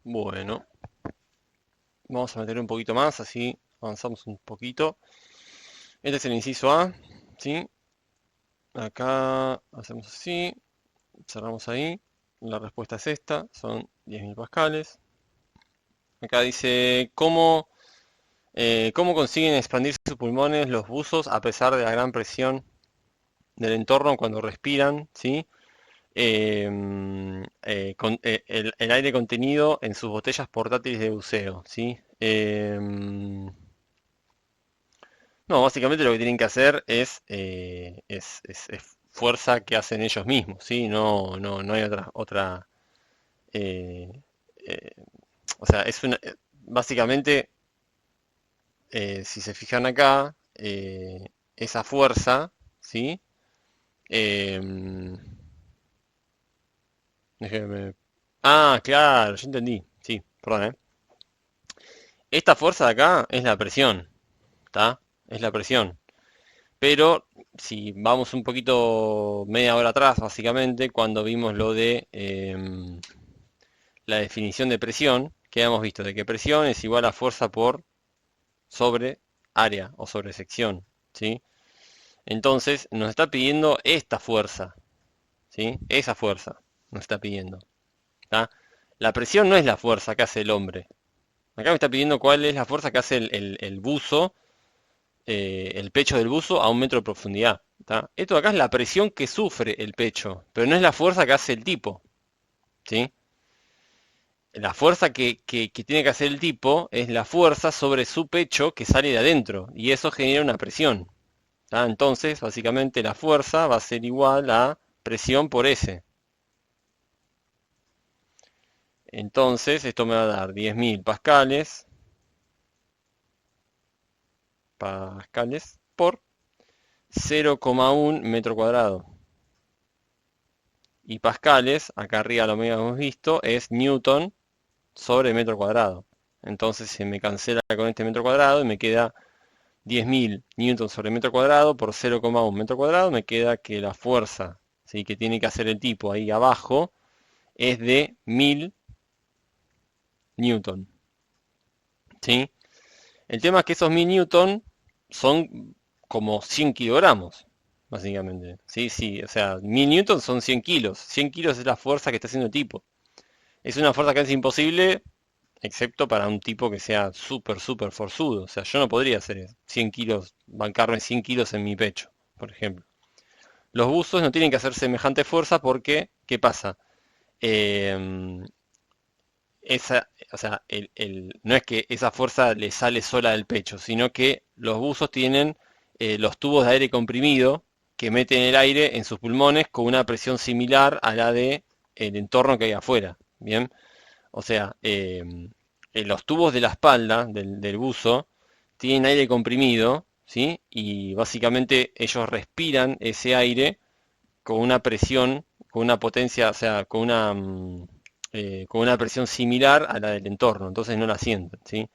Bueno, vamos a meter un poquito más, así avanzamos un poquito. Este es el inciso A, ¿sí? Acá hacemos así, cerramos ahí. La respuesta es esta, son 10.000 pascales. Acá dice, ¿cómo consiguen expandir sus pulmones los buzos a pesar de la gran presión del entorno cuando respiran? ¿Sí? El aire contenido en sus botellas portátiles de buceo, ¿sí? No, básicamente lo que tienen que hacer es fuerza que hacen ellos mismos, ¿sí? No hay otra, eh, eh, o sea, básicamente, si se fijan acá, esa fuerza, ¿sí? Em, déjenme- Ah, claro, yo entendí, sí, perdón, ¿eh? Esta fuerza de acá es la presión, ¿está? Es la presión. Pero si vamos un poquito media hora atrás, básicamente, cuando vimos lo de la definición de presión, que habíamos visto de que presión es igual a fuerza por sobre área o sobre sección, ¿sí? Entonces nos está pidiendo esta fuerza, ¿sí? Esa fuerza nos está pidiendo, ¿tá? La presión no es la fuerza que hace el hombre. Acá me está pidiendo cuál es la fuerza que hace el buzo, el pecho del buzo a 1 metro de profundidad. ¿Tá? Esto de acá es la presión que sufre el pecho, pero no es la fuerza que hace el tipo. ¿Sí? La fuerza que tiene que hacer el tipo es la fuerza sobre su pecho que sale de adentro, y eso genera una presión. ¿Tá? Entonces, básicamente la fuerza va a ser igual a presión por S. Entonces, esto me va a dar 10.000 pascales por 0,1 metro cuadrado. Y pascales, acá arriba lo habíamos visto, es newton sobre metro cuadrado. Entonces se me cancela con este metro cuadrado y me queda 10.000 newtons sobre metro cuadrado por 0,1 metro cuadrado, me queda que la fuerza, ¿sí?, que tiene que hacer el tipo ahí abajo es de 1000 newton, ¿sí? El tema es que esos 1000 newton son como 100 kilogramos, básicamente. Sí, sí, o sea, 1000 newton son 100 kilos. 100 kilos es la fuerza que está haciendo el tipo. Es una fuerza que es imposible, excepto para un tipo que sea súper, súper forzudo. O sea, yo no podría hacer 100 kilos, bancarme 100 kilos en mi pecho, por ejemplo. Los buzos no tienen que hacer semejante fuerza porque, ¿qué pasa? Eh, o sea, no es que esa fuerza le sale sola del pecho, sino que los buzos tienen los tubos de aire comprimido que meten el aire en sus pulmones con una presión similar a la de el entorno que hay afuera. Bien, o sea, en los tubos de la espalda del buzo tienen aire comprimido, ¿sí? Y básicamente ellos respiran ese aire con una presión, con una potencia, o sea, con una presión similar a la del entorno, entonces no la sienten, ¿sí?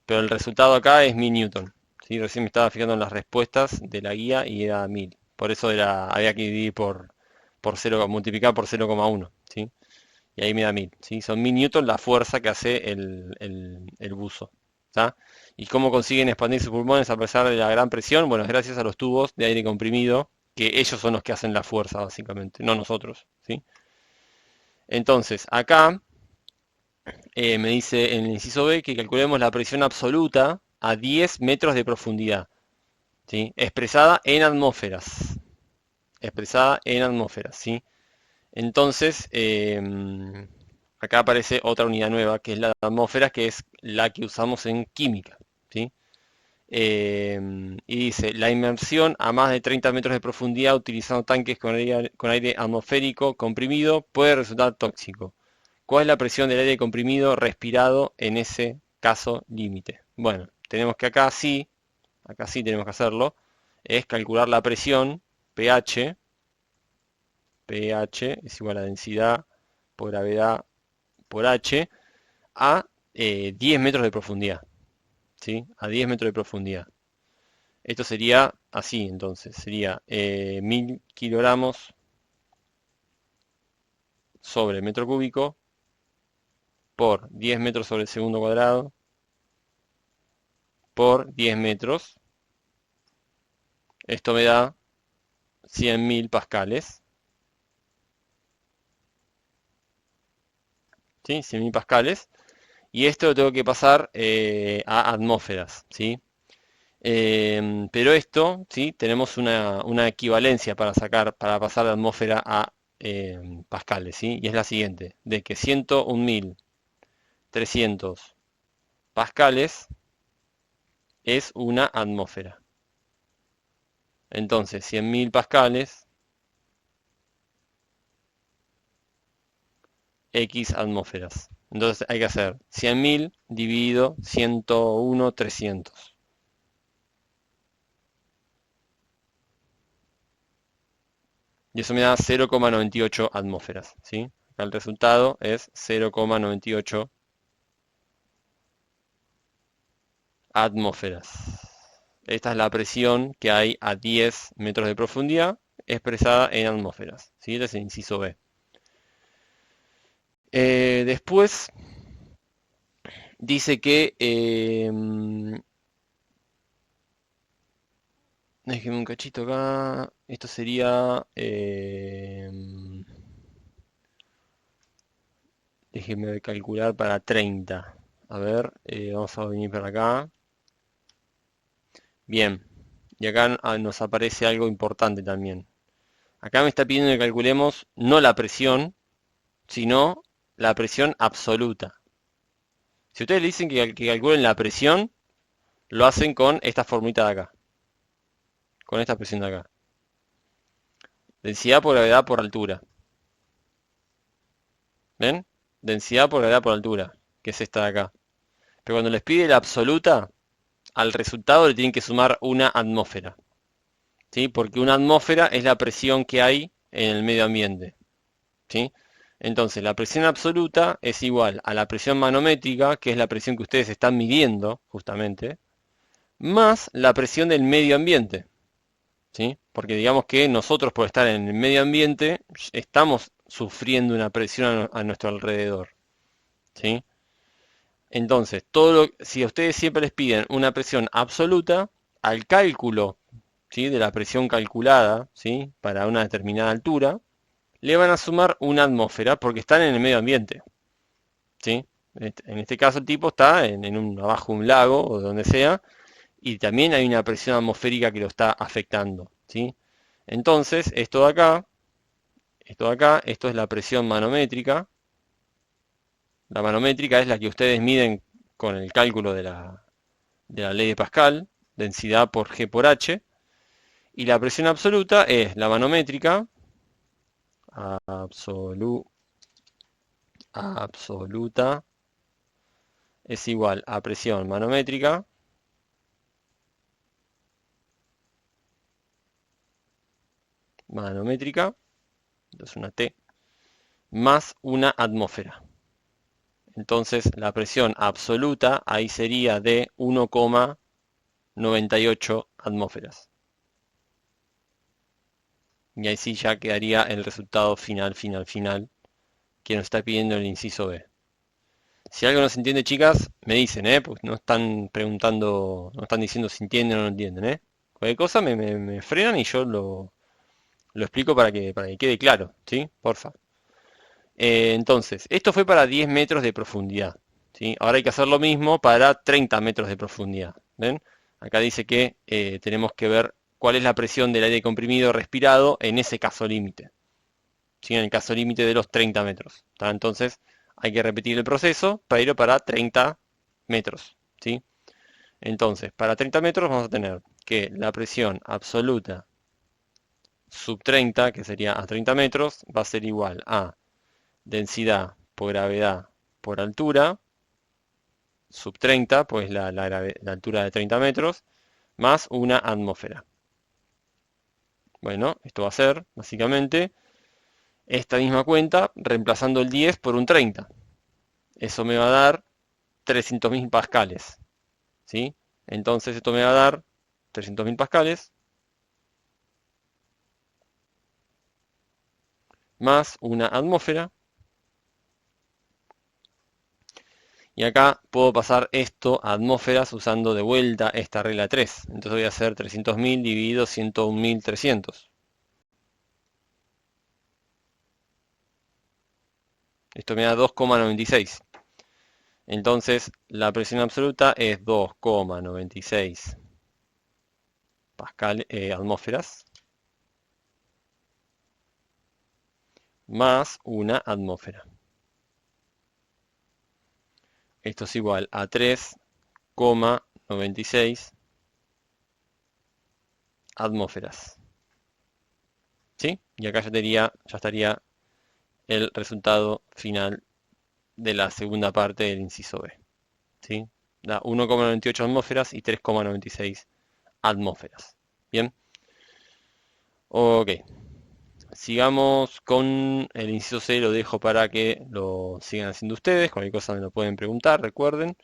Pero el resultado acá es 1000 newton, ¿sí? Recién me estaba fijando en las respuestas de la guía y era 1000. Por eso había que dividir por 0, multiplicar por 0,1, ¿sí? Y ahí me da 1000, ¿sí? Son 1000 newton la fuerza que hace el buzo, ¿tá? ¿Y cómo consiguen expandir sus pulmones a pesar de la gran presión? Bueno, es gracias a los tubos de aire comprimido, que ellos son los que hacen la fuerza, básicamente, no nosotros, ¿sí? Entonces, acá me dice en el inciso B que calculemos la presión absoluta a 10 metros de profundidad, ¿sí? Expresada en atmósferas. Expresada en atmósferas, ¿sí? Entonces, acá aparece otra unidad nueva, que es la de atmósferas, que es la que usamos en química, ¿sí? Y dice, la inmersión a más de 30 metros de profundidad utilizando tanques con aire atmosférico comprimido puede resultar tóxico. ¿Cuál es la presión del aire comprimido respirado en ese caso límite? Bueno, tenemos que acá sí tenemos que hacerlo, es calcular la presión, pH, pH es igual a densidad por gravedad por H, a 10 metros de profundidad, ¿sí? A 10 metros de profundidad. Esto sería así, entonces, sería 1000 kilogramos sobre metro cúbico por 10 metros sobre el segundo cuadrado por 10 metros. Esto me da 100.000 pascales, ¿sí? 100.000 pascales. Y esto lo tengo que pasar a atmósferas, ¿sí? Pero esto, ¿sí? Tenemos una equivalencia para sacar, para pasar de atmósfera a pascales, ¿sí? Y es la siguiente, de que 101.300 pascales es una atmósfera. Entonces, 100.000 pascales, X atmósferas. Entonces hay que hacer 100.000 dividido 101.300. Y eso me da 0,98 atmósferas, ¿sí? Acá el resultado es 0,98 atmósferas. Esta es la presión que hay a 10 metros de profundidad expresada en atmósferas, ¿sí? Este es el inciso B. Después dice que déjeme un cachito acá. Esto sería déjeme calcular para 30. A ver, vamos a venir para acá. Bien, y acá nos aparece algo importante también. Acá me está pidiendo que calculemos no la presión, sino la presión absoluta. Si ustedes le dicen que calculen la presión, lo hacen con esta formulita de acá. Con esta presión de acá. Densidad por gravedad por altura. ¿Ven? Densidad por gravedad por altura, que es esta de acá. Pero cuando les pide la absoluta, al resultado le tienen que sumar una atmósfera, ¿sí? Porque una atmósfera es la presión que hay en el medio ambiente, ¿sí? Entonces, la presión absoluta es igual a la presión manométrica, que es la presión que ustedes están midiendo, justamente, más la presión del medio ambiente, ¿sí? Porque digamos que nosotros por estar en el medio ambiente estamos sufriendo una presión a nuestro alrededor, ¿sí? Entonces, si a ustedes siempre les piden una presión absoluta, al cálculo, ¿sí?, de la presión calculada, ¿sí?, para una determinada altura, le van a sumar una atmósfera porque están en el medio ambiente, ¿sí? En este caso el tipo está abajo de un lago o donde sea, y también hay una presión atmosférica que lo está afectando, ¿sí? Entonces, esto es la presión manométrica. La manométrica es la que ustedes miden con el cálculo de la ley de Pascal, densidad por G por H, y la presión absoluta es la manométrica, absoluta, es igual a presión manométrica, entonces una T, más una atmósfera. Entonces la presión absoluta ahí sería de 1,98 atmósferas. Y ahí sí ya quedaría el resultado final que nos está pidiendo el inciso B. Si algo no se entiende, chicas, me dicen, ¿eh? Pues no están preguntando, no están diciendo si entienden o no entienden, ¿eh? Cualquier cosa me frenan y yo lo explico para que quede claro, ¿sí? Porfa. Entonces, esto fue para 10 metros de profundidad, ¿sí? Ahora hay que hacer lo mismo para 30 metros de profundidad, ¿ven? Acá dice que tenemos que ver cuál es la presión del aire comprimido respirado en ese caso límite, ¿sí? En el caso límite de los 30 metros, ¿tá? Entonces, hay que repetir el proceso, pero para 30 metros, ¿sí? Entonces, para 30 metros vamos a tener que la presión absoluta sub 30, que sería a 30 metros, va a ser igual a densidad por gravedad por altura, sub 30, pues la altura de 30 metros, más una atmósfera. Bueno, esto va a ser, básicamente, esta misma cuenta reemplazando el 10 por un 30. Eso me va a dar 300.000 pascales, ¿sí? Entonces esto me va a dar 300.000 pascales más una atmósfera. Y acá puedo pasar esto a atmósferas usando de vuelta esta regla 3. Entonces voy a hacer 300.000 dividido 101.300. Esto me da 2,96. Entonces la presión absoluta es 2,96 atmósferas más una atmósfera. Esto es igual a 3,96 atmósferas. ¿Sí? Y acá ya estaría el resultado final de la segunda parte del inciso B, ¿sí? Da 1,98 atmósferas y 3,96 atmósferas. Bien. Ok. Sigamos con el inciso C, lo dejo para que lo sigan haciendo ustedes. Cualquier cosa me lo pueden preguntar, recuerden.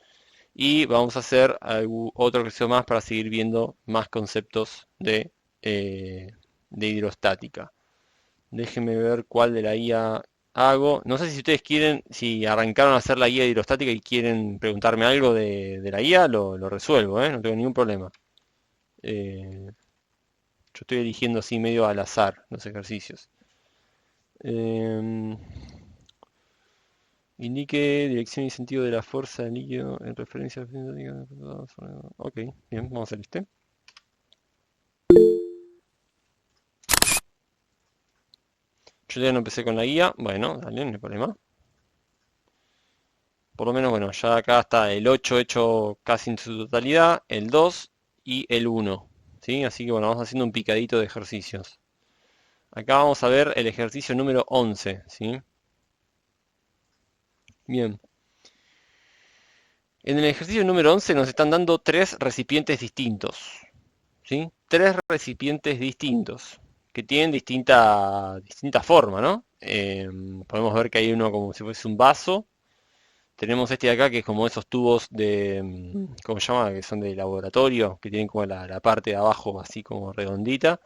Y vamos a hacer otro ejercicio más para seguir viendo más conceptos de hidrostática. Déjenme ver cuál de la guía hago. No sé si ustedes quieren, si arrancaron a hacer la guía hidrostática y quieren preguntarme algo de la guía, lo resuelvo, ¿eh? No tengo ningún problema. Yo estoy eligiendo así medio al azar los ejercicios. Em, Indique dirección y sentido de la fuerza del líquido en referencia a... Ok, bien, vamos a hacer este. Yo ya no empecé con la guía. Bueno, dale, no hay problema. Por lo menos, bueno, ya acá está el 8 hecho casi en su totalidad, el 2 y el 1, ¿sí? Así que bueno, vamos haciendo un picadito de ejercicios. Acá vamos a ver el ejercicio número 11, ¿sí? Bien. En el ejercicio número 11 nos están dando tres recipientes distintos, ¿sí? Tres recipientes distintos que tienen distinta forma, ¿no? Podemos ver que hay uno como si fuese un vaso, Tenemos este de acá que es como esos tubos de, ¿cómo se llama? Que son de laboratorio, que tienen como la parte de abajo así como redondita.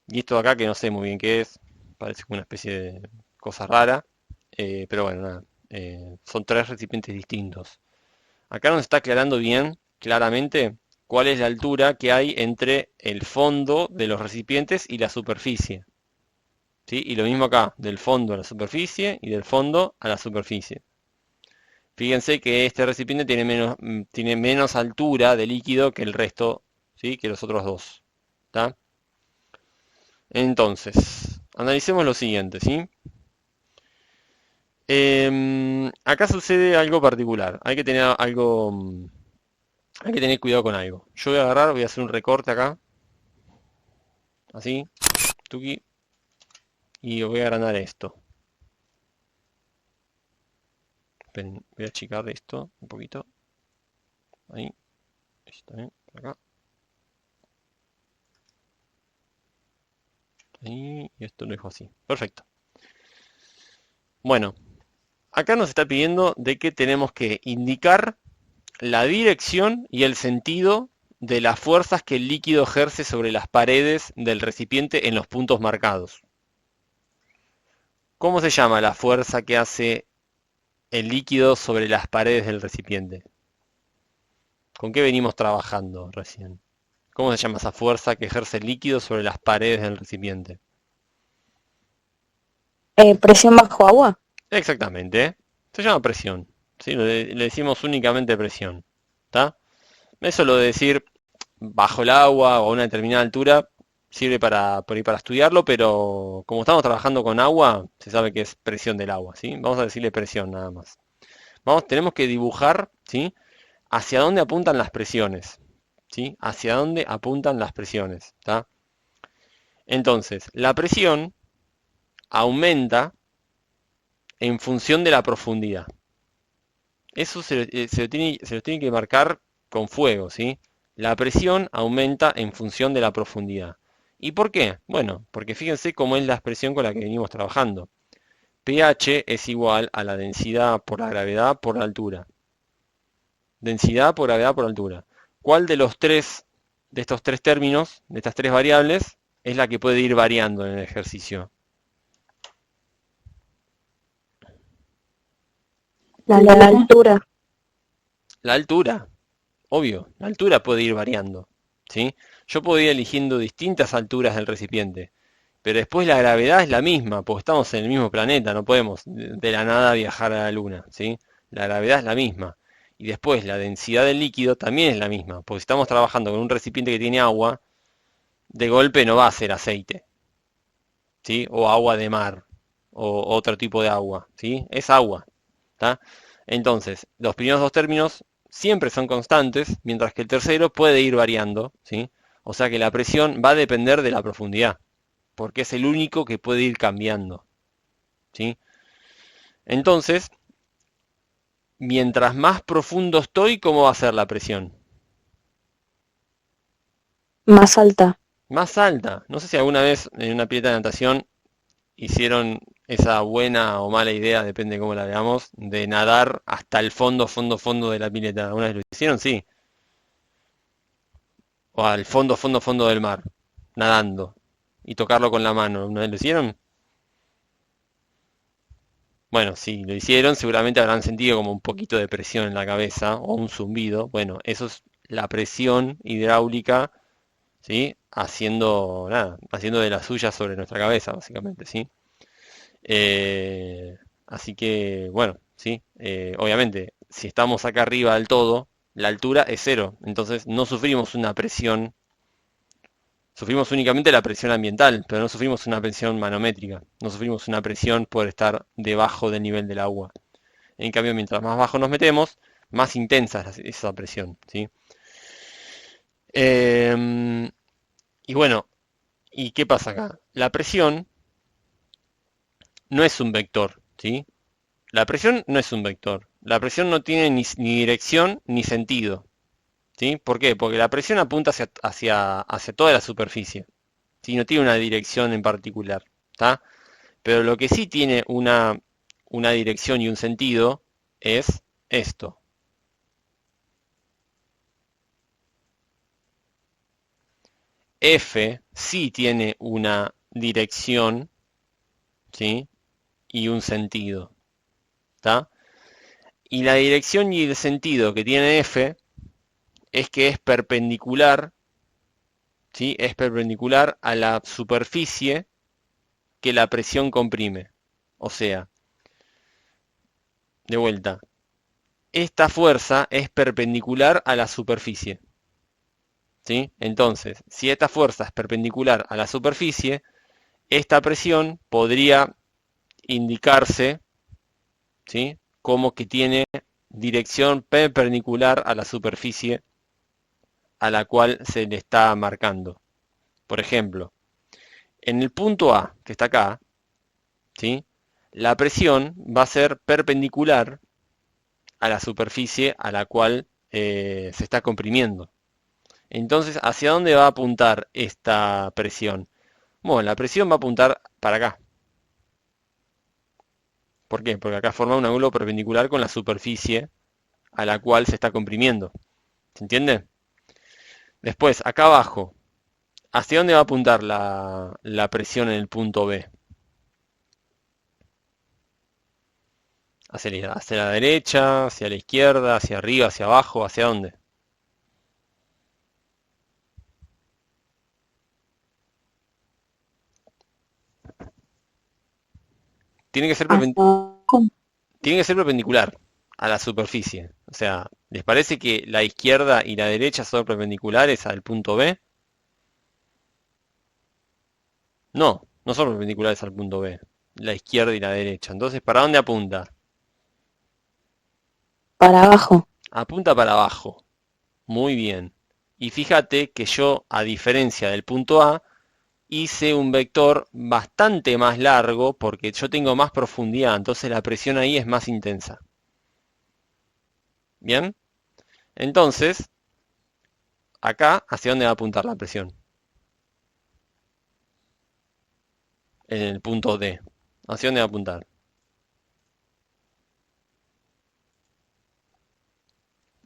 Y esto de acá que no sé muy bien qué es, parece como una especie de cosa rara. Pero bueno, nada, son tres recipientes distintos. Acá nos está aclarando bien, claramente, cuál es la altura que hay entre el fondo de los recipientes y la superficie. ¿Sí? Y lo mismo acá, del fondo a la superficie y del fondo a la superficie. Fíjense que este recipiente tiene menos altura de líquido que el resto, ¿sí? Que los otros dos. ¿Tá? Entonces, analicemos lo siguiente, ¿sí? Acá sucede algo particular. Hay que tener cuidado con algo. Yo voy a agarrar, voy a hacer un recorte acá, así, tuki, y voy a agrandar esto. Esperen, voy a achicar esto un poquito. Ahí, esto también, por acá. Ahí, y esto lo dejo así. Perfecto. Bueno, acá nos está pidiendo de que tenemos que indicar la dirección y el sentido de las fuerzas que el líquido ejerce sobre las paredes del recipiente en los puntos marcados. ¿Cómo se llama la fuerza que hace el líquido sobre las paredes del recipiente? ¿Con qué venimos trabajando recién? ¿Cómo se llama esa fuerza que ejerce el líquido sobre las paredes del recipiente? Presión bajo agua. Exactamente. Se llama presión. ¿Sí? Le decimos únicamente presión. ¿Está? Eso lo de decir bajo el agua o a una determinada altura sirve por ahí para estudiarlo, pero como estamos trabajando con agua, se sabe que es presión del agua, ¿sí? Vamos a decirle presión nada más. Tenemos que dibujar, ¿sí? Hacia dónde apuntan las presiones, ¿sí? Hacia dónde apuntan las presiones, ¿tá? Entonces, la presión aumenta en función de la profundidad. Eso se lo tiene que marcar con fuego, ¿sí? La presión aumenta en función de la profundidad. ¿Y por qué? Bueno, porque fíjense cómo es la expresión con la que venimos trabajando. pH es igual a la densidad por la gravedad por la altura. Densidad por gravedad por altura. ¿Cuál de estos tres términos, de estas tres variables, es la que puede ir variando en el ejercicio? La altura. La altura, obvio, la altura puede ir variando, ¿sí? Yo puedo ir eligiendo distintas alturas del recipiente, pero después la gravedad es la misma, porque estamos en el mismo planeta, no podemos de la nada viajar a la Luna, ¿sí? La gravedad es la misma. Y después la densidad del líquido también es la misma, porque si estamos trabajando con un recipiente que tiene agua, de golpe no va a ser aceite, ¿sí? O agua de mar, o otro tipo de agua, ¿sí? Es agua, ¿tá? Entonces, los primeros dos términos siempre son constantes, mientras que el tercero puede ir variando, ¿sí? O sea que la presión va a depender de la profundidad, porque es el único que puede ir cambiando, ¿sí? Entonces, mientras más profundo estoy, ¿cómo va a ser la presión? Más alta. Más alta. No sé si alguna vez en una pileta de natación hicieron esa buena o mala idea, depende de cómo la veamos, de nadar hasta el fondo, fondo, fondo de la pileta. ¿Alguna vez lo hicieron? Sí. O al fondo, fondo, fondo del mar, nadando. Y tocarlo con la mano. ¿Alguna vez lo hicieron? Bueno, si lo hicieron, seguramente habrán sentido como un poquito de presión en la cabeza o un zumbido. Bueno, eso es la presión hidráulica, ¿sí? Haciendo, nada, haciendo de la suya sobre nuestra cabeza, básicamente, ¿sí? Eh, Así que, bueno, sí, obviamente, si estamos acá arriba del todo, la altura es cero, entonces no sufrimos una presión, sufrimos únicamente la presión ambiental, pero no sufrimos una presión manométrica, no sufrimos una presión por estar debajo del nivel del agua. En cambio, mientras más bajo nos metemos, más intensa es esa presión, ¿sí? Em, y bueno, ¿y qué pasa acá? La presión no es un vector, ¿sí? La presión no es un vector. La presión no tiene ni dirección ni sentido. ¿Sí? ¿Por qué? Porque la presión apunta hacia toda la superficie. ¿Sí? No tiene una dirección en particular. ¿Tá? Pero lo que sí tiene una dirección y un sentido es esto. F sí tiene una dirección, ¿sí? Y un sentido, ¿está? Y la dirección y el sentido que tiene F es que es perpendicular, ¿sí? Es perpendicular a la superficie que la presión comprime. O sea, de vuelta, esta fuerza es perpendicular a la superficie, ¿sí? Entonces, si esta fuerza es perpendicular a la superficie, esta presión podría indicarse, ¿sí? Como que tiene dirección perpendicular a la superficie a la cual se le está marcando. Por ejemplo, en el punto A, que está acá, ¿sí? La presión va a ser perpendicular a la superficie a la cual se está comprimiendo. Entonces, ¿hacia dónde va a apuntar esta presión? Bueno, la presión va a apuntar para acá. ¿Por qué? Porque acá forma un ángulo perpendicular con la superficie a la cual se está comprimiendo. ¿Se entiende? Después, acá abajo, ¿hacia dónde va a apuntar la presión en el punto B? Hacia la derecha, hacia la izquierda, hacia arriba, hacia abajo, ¿hacia dónde? Tiene que ser, Hasta abajo. tiene que ser perpendicular a la superficie. O sea, ¿les parece que la izquierda y la derecha son perpendiculares al punto B? No, no son perpendiculares al punto B. La izquierda y la derecha. Entonces, ¿para dónde apunta? Para abajo. Apunta para abajo. Muy bien. Y fíjate que yo, a diferencia del punto A, hice un vector bastante más largo porque yo tengo más profundidad, entonces la presión ahí es más intensa. ¿Bien? Entonces, acá, ¿hacia dónde va a apuntar la presión? En el punto D. ¿Hacia dónde va a apuntar?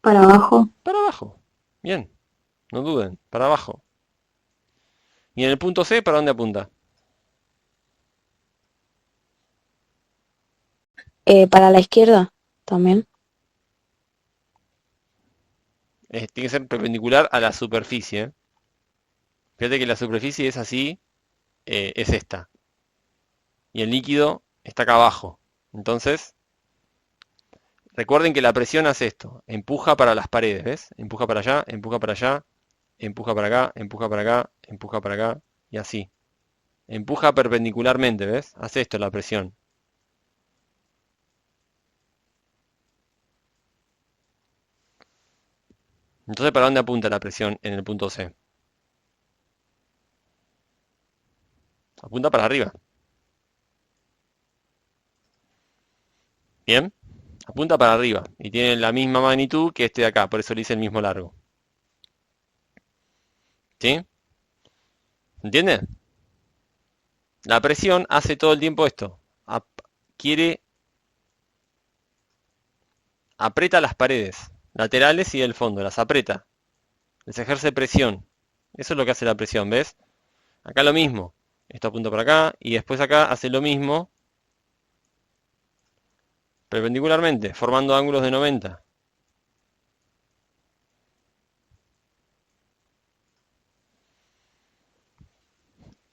Para abajo. Para abajo. Bien, no duden, para abajo. ¿Y en el punto C, para dónde apunta? Para la izquierda también. Tiene que ser perpendicular a la superficie. Fíjate que la superficie es así, es esta. Y el líquido está acá abajo. Entonces, recuerden que la presión hace esto. Empuja para las paredes, ¿ves? Empuja para allá, empuja para allá, empuja para acá, empuja para acá, empuja para acá, y así. Empuja perpendicularmente, ¿ves? Hace esto la presión. Entonces, ¿para dónde apunta la presión en el punto C? Apunta para arriba. ¿Bien? Apunta para arriba y tiene la misma magnitud que este de acá, por eso le hice el mismo largo. ¿Sí? ¿Entiende? La presión hace todo el tiempo esto. Quiere, aprieta las paredes laterales y del fondo, las aprieta. Les ejerce presión. Eso es lo que hace la presión, ¿ves? Acá lo mismo. Esto apunta para acá y después acá hace lo mismo perpendicularmente, formando ángulos de 90.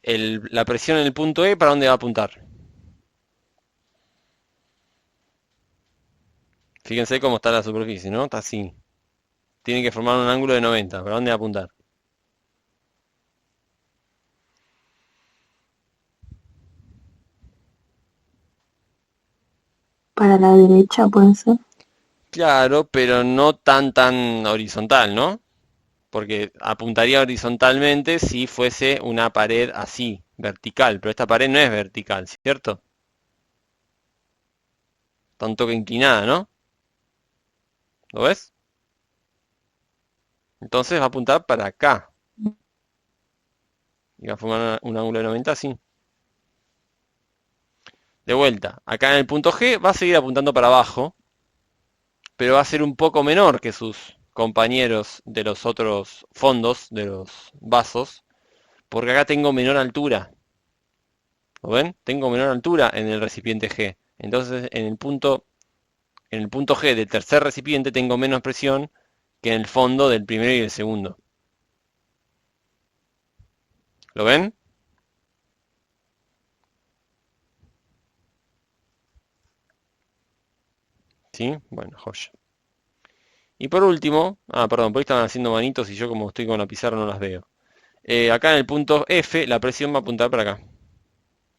La presión en el punto E, ¿para dónde va a apuntar? Fíjense cómo está la superficie, ¿no? Está así. Tiene que formar un ángulo de 90. ¿Para dónde va a apuntar? Para la derecha puede ser. Claro, pero no tan horizontal, ¿no? Porque apuntaría horizontalmente si fuese una pared así, vertical, pero esta pared no es vertical, ¿cierto? Está un toque inclinada, ¿no? ¿Lo ves? Entonces va a apuntar para acá. Y va a formar un ángulo de 90 así. De vuelta, acá en el punto G va a seguir apuntando para abajo, pero va a ser un poco menor que sus compañeros de los otros fondos, de los vasos, porque acá tengo menor altura. ¿Lo ven? Tengo menor altura en el recipiente G. Entonces en el punto G del tercer recipiente tengo menos presión que en el fondo del primero y el segundo. ¿Lo ven? ¿Sí? Bueno, joya. Y por último, perdón, por ahí estaban haciendo manitos y yo como estoy con la pizarra no las veo. Acá en el punto F la presión va a apuntar para acá.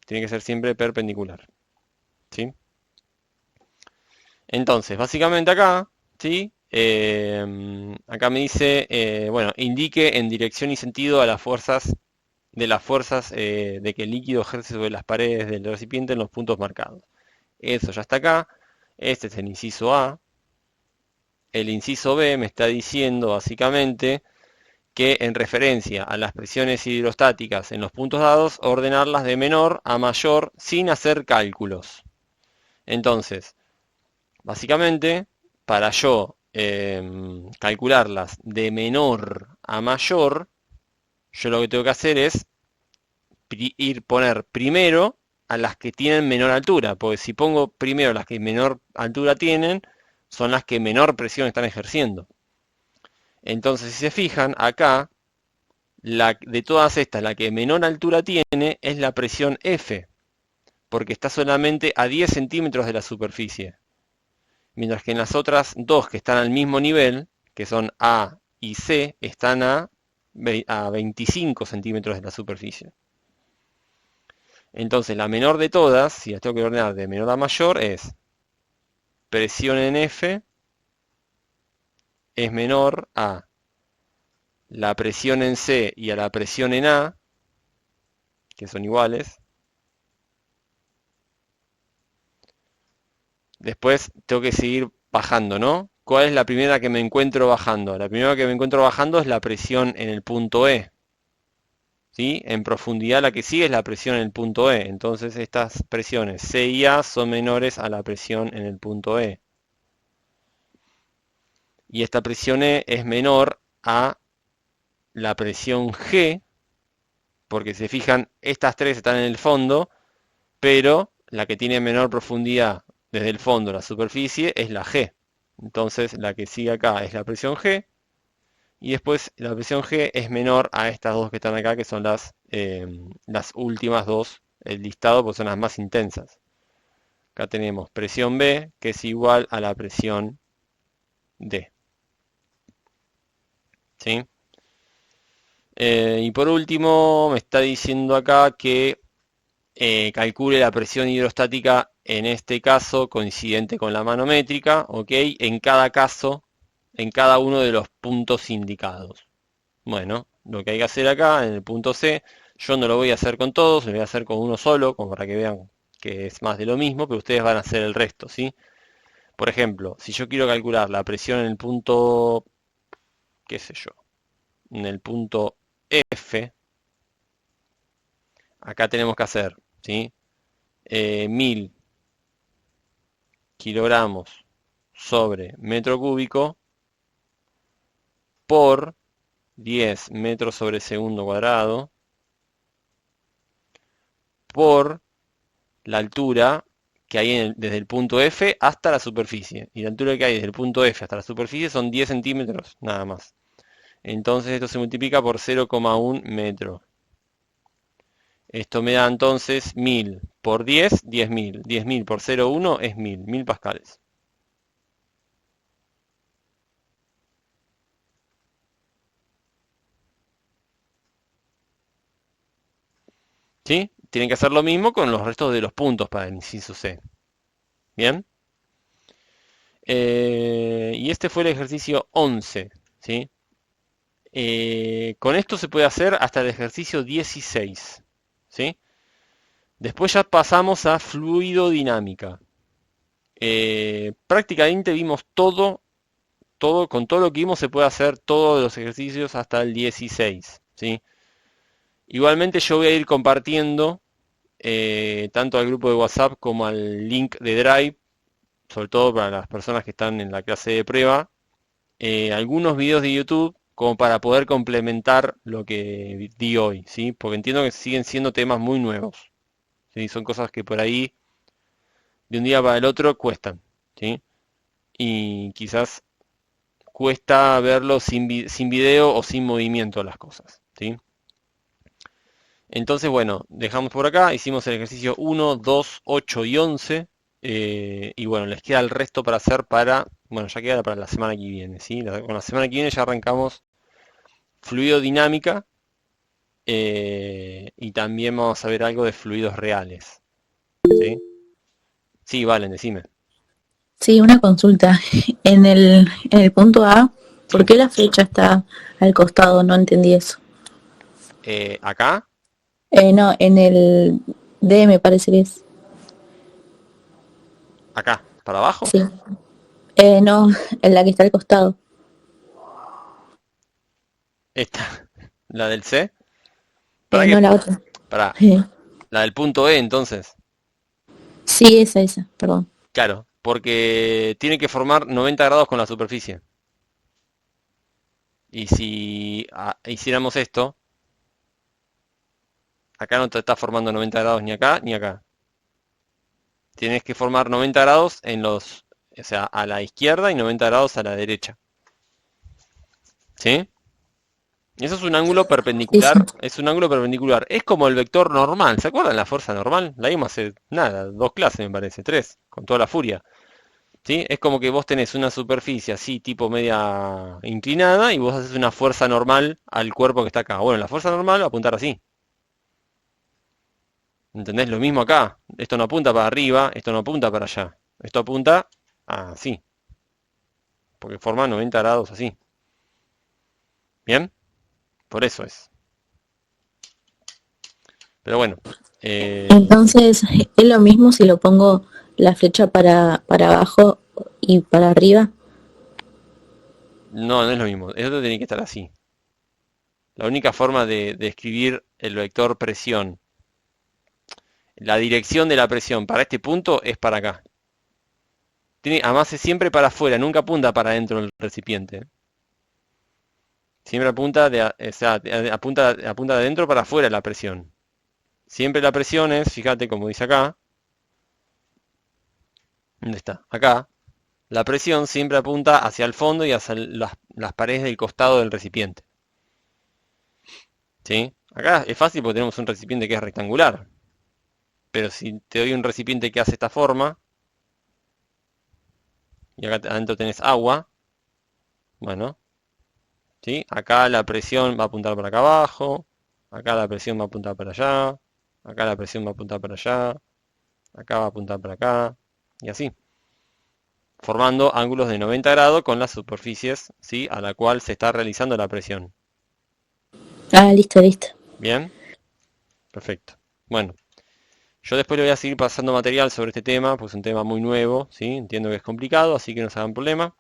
Tiene que ser siempre perpendicular. ¿Sí? Entonces, básicamente acá, ¿sí? Acá me dice, bueno, indique en dirección y sentido a las fuerzas de que el líquido ejerce sobre las paredes del recipiente en los puntos marcados. Eso ya está acá. Este es el inciso A. El inciso B me está diciendo básicamente que en referencia a las presiones hidrostáticas en los puntos dados, ordenarlas de menor a mayor sin hacer cálculos. Entonces, básicamente, para yo calcularlas de menor a mayor, yo lo que tengo que hacer es poner primero a las que tienen menor altura, porque si pongo primero las que menor altura tienen, son las que menor presión están ejerciendo. Entonces, si se fijan, acá, de todas estas, la que menor altura tiene es la presión F, porque está solamente a 10 centímetros de la superficie. Mientras que en las otras dos que están al mismo nivel, que son A y C, están a 25 centímetros de la superficie. Entonces la menor de todas, si las tengo que ordenar de menor a mayor, es presión en F es menor a la presión en C y a la presión en A, que son iguales. Después tengo que seguir bajando, ¿no? ¿Cuál es la primera que me encuentro bajando? La primera que me encuentro bajando es la presión en el punto E. ¿Sí? En profundidad la que sigue es la presión en el punto E. Entonces estas presiones C y A son menores a la presión en el punto E. Y esta presión E es menor a la presión G, porque se fijan, estas tres están en el fondo, pero la que tiene menor profundidad desde el fondo a la superficie es la G. Entonces la que sigue acá es la presión G, y después la presión G es menor a estas dos que están acá, que son las últimas dos, el listado, pues son las más intensas. Acá tenemos presión B, que es igual a la presión D. ¿Sí? Y por último, me está diciendo acá que calcule la presión hidrostática, en este caso coincidente con la manométrica, ¿ok? En cada caso, en cada uno de los puntos indicados. Bueno, lo que hay que hacer acá en el punto C, yo no lo voy a hacer con todos, lo voy a hacer con uno solo, como para que vean que es más de lo mismo, pero ustedes van a hacer el resto, ¿sí? Por ejemplo, si yo quiero calcular la presión en el punto, qué sé yo, en el punto F, acá tenemos que hacer, ¿sí? 1000 kilogramos sobre metro cúbico por 10 metros sobre segundo cuadrado por la altura que hay desde el punto F hasta la superficie. Y la altura que hay desde el punto F hasta la superficie son 10 centímetros, nada más. Entonces esto se multiplica por 0,1 metro. Esto me da entonces 1000 por 10, 10.000. 10.000 por 0,1 es 1000 pascales. ¿Sí? Tienen que hacer lo mismo con los restos de los puntos para el inciso C. ¿Bien? Y este fue el ejercicio 11. ¿Sí? Con esto se puede hacer hasta el ejercicio 16. ¿Sí? Después ya pasamos a fluidodinámica. Prácticamente vimos con todo lo que vimos se puede hacer todos los ejercicios hasta el 16. ¿Sí? Igualmente yo voy a ir compartiendo tanto al grupo de WhatsApp como al link de Drive, sobre todo para las personas que están en la clase de prueba, algunos videos de YouTube como para poder complementar lo que di hoy, ¿sí? Porque entiendo que siguen siendo temas muy nuevos, ¿sí? Son cosas que por ahí de un día para el otro cuestan, ¿sí? Y quizás cuesta verlo sin video o sin movimiento las cosas, ¿sí? Entonces, bueno, dejamos por acá, hicimos el ejercicio 1, 2, 8 y 11, y bueno, les queda el resto para hacer bueno, ya queda para la semana que viene, ¿sí? Con la semana que viene ya arrancamos fluidodinámica, y también vamos a ver algo de fluidos reales, ¿sí? Sí, Valen, decime. Sí, una consulta. En el punto A, ¿por Sí, qué la flecha está al costado? No entendí eso. acá, No, en el D me parece que es. acá, para abajo, Sí. No, en la que está al costado. esta, la del C, para No que, la otra. para Eh, la del punto E, entonces. sí, esa, perdón. Claro, porque tiene que formar 90 grados con la superficie. Y si hiciéramos esto, acá no te está formando 90 grados ni acá ni acá. Tienes que formar 90 grados o sea, a la izquierda y 90 grados a la derecha. ¿Sí? Eso es un ángulo Sí, sí. perpendicular, es un ángulo perpendicular. Es como el vector normal. ¿Se acuerdan la fuerza normal? La vimos hace nada, 2 clases me parece, 3, con toda la furia. ¿Sí? Es como que vos tenés una superficie así, tipo media inclinada, y vos haces una fuerza normal al cuerpo que está acá. Bueno, la fuerza normal va a apuntar así. ¿Entendés? Lo mismo acá. Esto no apunta para arriba, esto no apunta para allá. Esto apunta así, porque forma 90 grados así. ¿Bien? Por eso es. Pero bueno, Entonces, es lo mismo si lo pongo la flecha para abajo y para arriba. no, no es lo mismo. Esto tiene que estar así. La única forma de escribir el vector presión, la dirección de la presión para este punto es para acá. Además es siempre para afuera, nunca apunta para adentro del recipiente. Siempre apunta o sea, apunta de adentro para afuera la presión. Siempre la presión es, fíjate como dice acá, ¿dónde está? Acá. La presión siempre apunta hacia el fondo y hacia las paredes del costado del recipiente. ¿Sí? Acá es fácil porque tenemos un recipiente que es rectangular. Pero si te doy un recipiente que hace esta forma, y acá adentro tenés agua, bueno, ¿sí? Acá la presión va a apuntar para acá abajo, acá la presión va a apuntar para allá, acá la presión va a apuntar para allá, acá va a apuntar para acá, y así, formando ángulos de 90 grados con las superficies, ¿sí? A la cual se está realizando la presión. Ah, listo, listo. ¿Bien? Perfecto. Bueno, yo después le voy a seguir pasando material sobre este tema, pues es un tema muy nuevo, ¿sí? Entiendo que es complicado, así que no se hagan problema.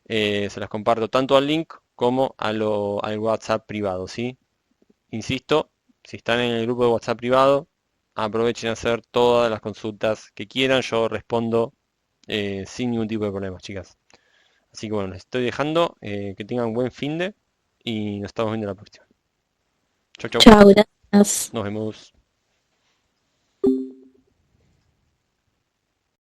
Se las comparto tanto al link como al WhatsApp privado, ¿sí? Insisto, si están en el grupo de WhatsApp privado, aprovechen a hacer todas las consultas que quieran, yo respondo sin ningún tipo de problemas, chicas. Así que bueno, les estoy dejando, que tengan buen finde y nos estamos viendo la próxima. Chau, chau, Chao, gracias. nos vemos.